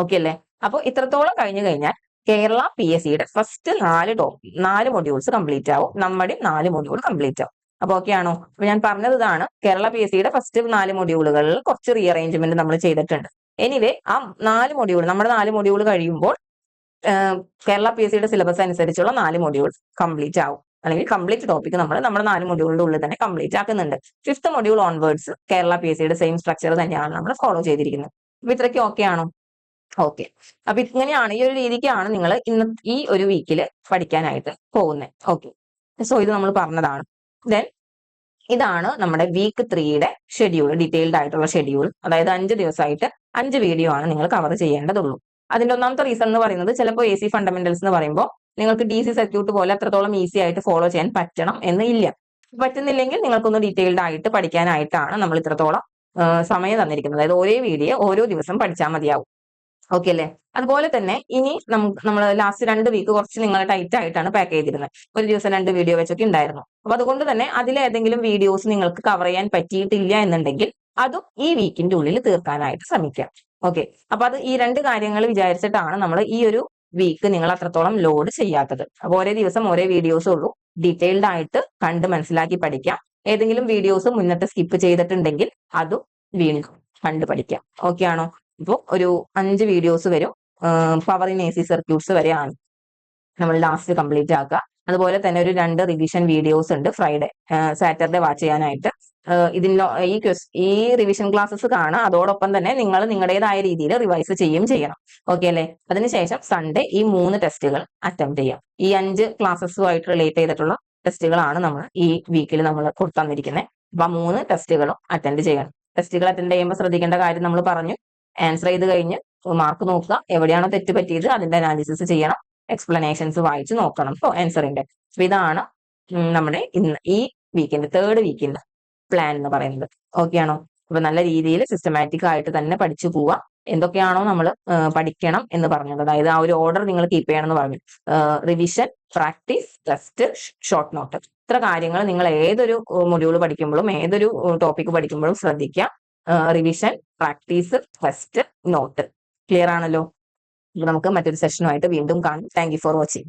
ഓക്കെ അല്ലേ? അപ്പോൾ ഇത്രത്തോളം കഴിഞ്ഞു കഴിഞ്ഞാൽ കേരള PSCയുടെ ഫസ്റ്റ് 4 മൊഡ്യൂൾസ് കംപ്ലീറ്റ് ആവും. നമ്മുടെ 4 മൊഡ്യൂൾ കംപ്ലീറ്റ് ആവും. അപ്പൊ ഓക്കെ ആണോ? അപ്പൊ ഞാൻ പറഞ്ഞത് ഇതാണ്, കേരള PSCയുടെ ഫസ്റ്റ് 4 മൊഡ്യൂളുകളിൽ കുറച്ച് റീഅറേഞ്ച്മെന്റ് നമ്മൾ ചെയ്തിട്ടുണ്ട്. എനിവേ ആ 4 മൊഡ്യൂൾ, നമ്മുടെ 4 മൊഡ്യൂൾ കഴിയുമ്പോൾ കേരള PSCയുടെ സിലബസ് അനുസരിച്ചുള്ള 4 മൊഡ്യൂൾ കംപ്ലീറ്റ് ആവും. അല്ലെങ്കിൽ കംപ്ലീറ്റ് ടോപ്പിക് നമ്മുടെ 4 മൊഡ്യൂളിന്റെ ഉള്ളിൽ തന്നെ കംപ്ലീറ്റ് ആക്കുന്നുണ്ട്. 5th മൊഡ്യൂൾ ഓൺവേർഡ്സ് കേരള PSCയുടെ സെയിം സ്ട്രക്ചർ തന്നെയാണ് നമ്മൾ ഫോളോ ചെയ്തിരിക്കുന്നത്. അപ്പൊ ഇത്രയ്ക്ക് ഓക്കെ ആണോ? ഓക്കെ. അപ്പൊ ഇങ്ങനെയാണ്, ഈ ഒരു രീതിക്കാണ് നിങ്ങൾ ഈ ഒരു വീക്കിൽ പഠിക്കാനായിട്ട് പോകുന്നത്. ഓക്കെ, സോ ഇത് നമ്മൾ പറഞ്ഞതാണ്. ദെൻ ഇതാണ് നമ്മുടെ വീക്ക് 3യുടെ ഷെഡ്യൂൾ, ഡീറ്റെയിൽഡ് ആയിട്ടുള്ള ഷെഡ്യൂൾ. അതായത് 5 ദിവസമായിട്ട് 5 വീഡിയോ ആണ് നിങ്ങൾ കവർ ചെയ്യേണ്ടതുള്ളൂ. അതിന്റെ ഒന്നാമത്തെ റീസൺ എന്ന് പറയുന്നത്, ചിലപ്പോൾ AC ഫണ്ടമെന്റൽസ് എന്ന് പറയുമ്പോൾ നിങ്ങൾക്ക് DC സർക്യൂട്ട് പോലെ അത്രത്തോളം ഈസി ആയിട്ട് ഫോളോ ചെയ്യാൻ പറ്റണം എന്ന് ഇല്ല. പറ്റുന്നില്ലെങ്കിൽ നിങ്ങൾക്കൊന്ന് ഡീറ്റെയിൽഡ് ആയിട്ട് പഠിക്കാനായിട്ടാണ് നമ്മൾ ഇത്രത്തോളം സമയം തന്നിരിക്കുന്നത്. അതായത് ഒരേ വീഡിയോ ഓരോ ദിവസം പഠിച്ചാൽ മതിയാവും. ഓക്കെ അല്ലേ? അതുപോലെ തന്നെ ഇനി നമ്മൾ ലാസ്റ്റ് 2 വീക്ക് കുറച്ച് നിങ്ങൾ ടൈറ്റ് ആയിട്ടാണ് പാക്ക് ചെയ്തിരുന്നത്. ഒരു ദിവസം 2 വീഡിയോ വെച്ചൊക്കെ ഉണ്ടായിരുന്നു. അപ്പൊ അതുകൊണ്ട് തന്നെ അതിലേതെങ്കിലും വീഡിയോസ് നിങ്ങൾക്ക് കവർ ചെയ്യാൻ പറ്റിയിട്ടില്ല എന്നുണ്ടെങ്കിൽ അതും ഈ വീക്കിന്റെ ഉള്ളിൽ തീർക്കാനായിട്ട് ശ്രമിക്കാം. ഓക്കെ, അപ്പൊ അത് ഈ 2 കാര്യങ്ങൾ വിചാരിച്ചിട്ടാണ് നമ്മൾ ഈ ഒരു വീക്ക് നിങ്ങൾ അത്രത്തോളം ലോഡ് ചെയ്യാത്തത്. അപ്പൊ ഒരേ ദിവസം ഒരേ വീഡിയോസേ ഉള്ളൂ. ഡീറ്റെയിൽഡ് ആയിട്ട് കണ്ട് മനസ്സിലാക്കി പഠിക്കാം. ഏതെങ്കിലും വീഡിയോസ് മുന്നത്തെ സ്കിപ്പ് ചെയ്തിട്ടുണ്ടെങ്കിൽ അതും വീണ്ടും കണ്ട് പഠിക്കാം. ഓക്കെ ആണോ? ഇപ്പോൾ ഒരു 5 വീഡിയോസ് വരും. പവർ ഇൻ AC സർക്യൂട്ട്സ് വരെയാണ് നമ്മൾ ലാസ്റ്റ് കംപ്ലീറ്റ് ആക്കുക. അതുപോലെ തന്നെ ഒരു 2 റിവിഷൻ വീഡിയോസ് ഉണ്ട് ഫ്രൈഡേ, സാറ്റർഡേ വാച്ച് ചെയ്യാനായിട്ട്. ഈ റിവിഷൻ ക്ലാസ്സസ് കാണാം. അതോടൊപ്പം തന്നെ നിങ്ങൾ നിങ്ങളുടേതായ രീതിയിൽ റിവൈസ് ചെയ്യണം. ഓക്കെ അല്ലേ? അതിനുശേഷം സൺഡേ ഈ 3 ടെസ്റ്റുകൾ അറ്റംപ്റ്റ് ചെയ്യാം. ഈ 5 ക്ലാസ്സസുമായിട്ട് റിലേറ്റ് ചെയ്തിട്ടുള്ള ടെസ്റ്റുകളാണ് നമ്മൾ ഈ വീക്കിൽ നമ്മൾ കൊടുത്തന്നിരിക്കുന്നത്. അപ്പൊ ആ 3 ടെസ്റ്റുകളും അറ്റൻഡ് ചെയ്യണം. ടെസ്റ്റുകൾ അറ്റൻഡ് ചെയ്യുമ്പോൾ ശ്രദ്ധിക്കേണ്ട കാര്യം നമ്മൾ പറഞ്ഞു. ആൻസർ ചെയ്ത് കഴിഞ്ഞ് മാർക്ക് നോക്കുക, എവിടെയാണോ തെറ്റ് പറ്റിയത് അതിന്റെ അനാലിസിസ് ചെയ്യണം, എക്സ്പ്ലനേഷൻസ് വായിച്ച് നോക്കണം ആൻസറിന്റെ. അപ്പൊ ഇതാണ് നമ്മുടെ ഈ വീക്കിന്റെ 3rd വീക്കിന്റെ പ്ലാൻ എന്ന് പറയുന്നത്. ഓക്കെ ആണോ? അപ്പൊ നല്ല രീതിയിൽ സിസ്റ്റമാറ്റിക് ആയിട്ട് തന്നെ പഠിച്ചു പോവുക. എന്തൊക്കെയാണോ നമ്മൾ പഠിക്കണം എന്ന് പറഞ്ഞത്, അതായത് ആ ഒരു ഓർഡർ നിങ്ങൾ കീപ്പ് ചെയ്യണം എന്ന് പറഞ്ഞു. Revision, practice, test, short note. ഇത്ര കാര്യങ്ങൾ നിങ്ങൾ ഏതൊരു മൊഡ്യൂൾ പഠിക്കുമ്പോഴും ഏതൊരു ടോപ്പിക് പഠിക്കുമ്പോഴും ശ്രദ്ധിക്കുക. Revision, practice, test, note. Clear ആണല്ലോ? നമുക്ക് മറ്റൊരു സെഷനുമായിട്ട് വീണ്ടും കാണാം. Thank you for watching.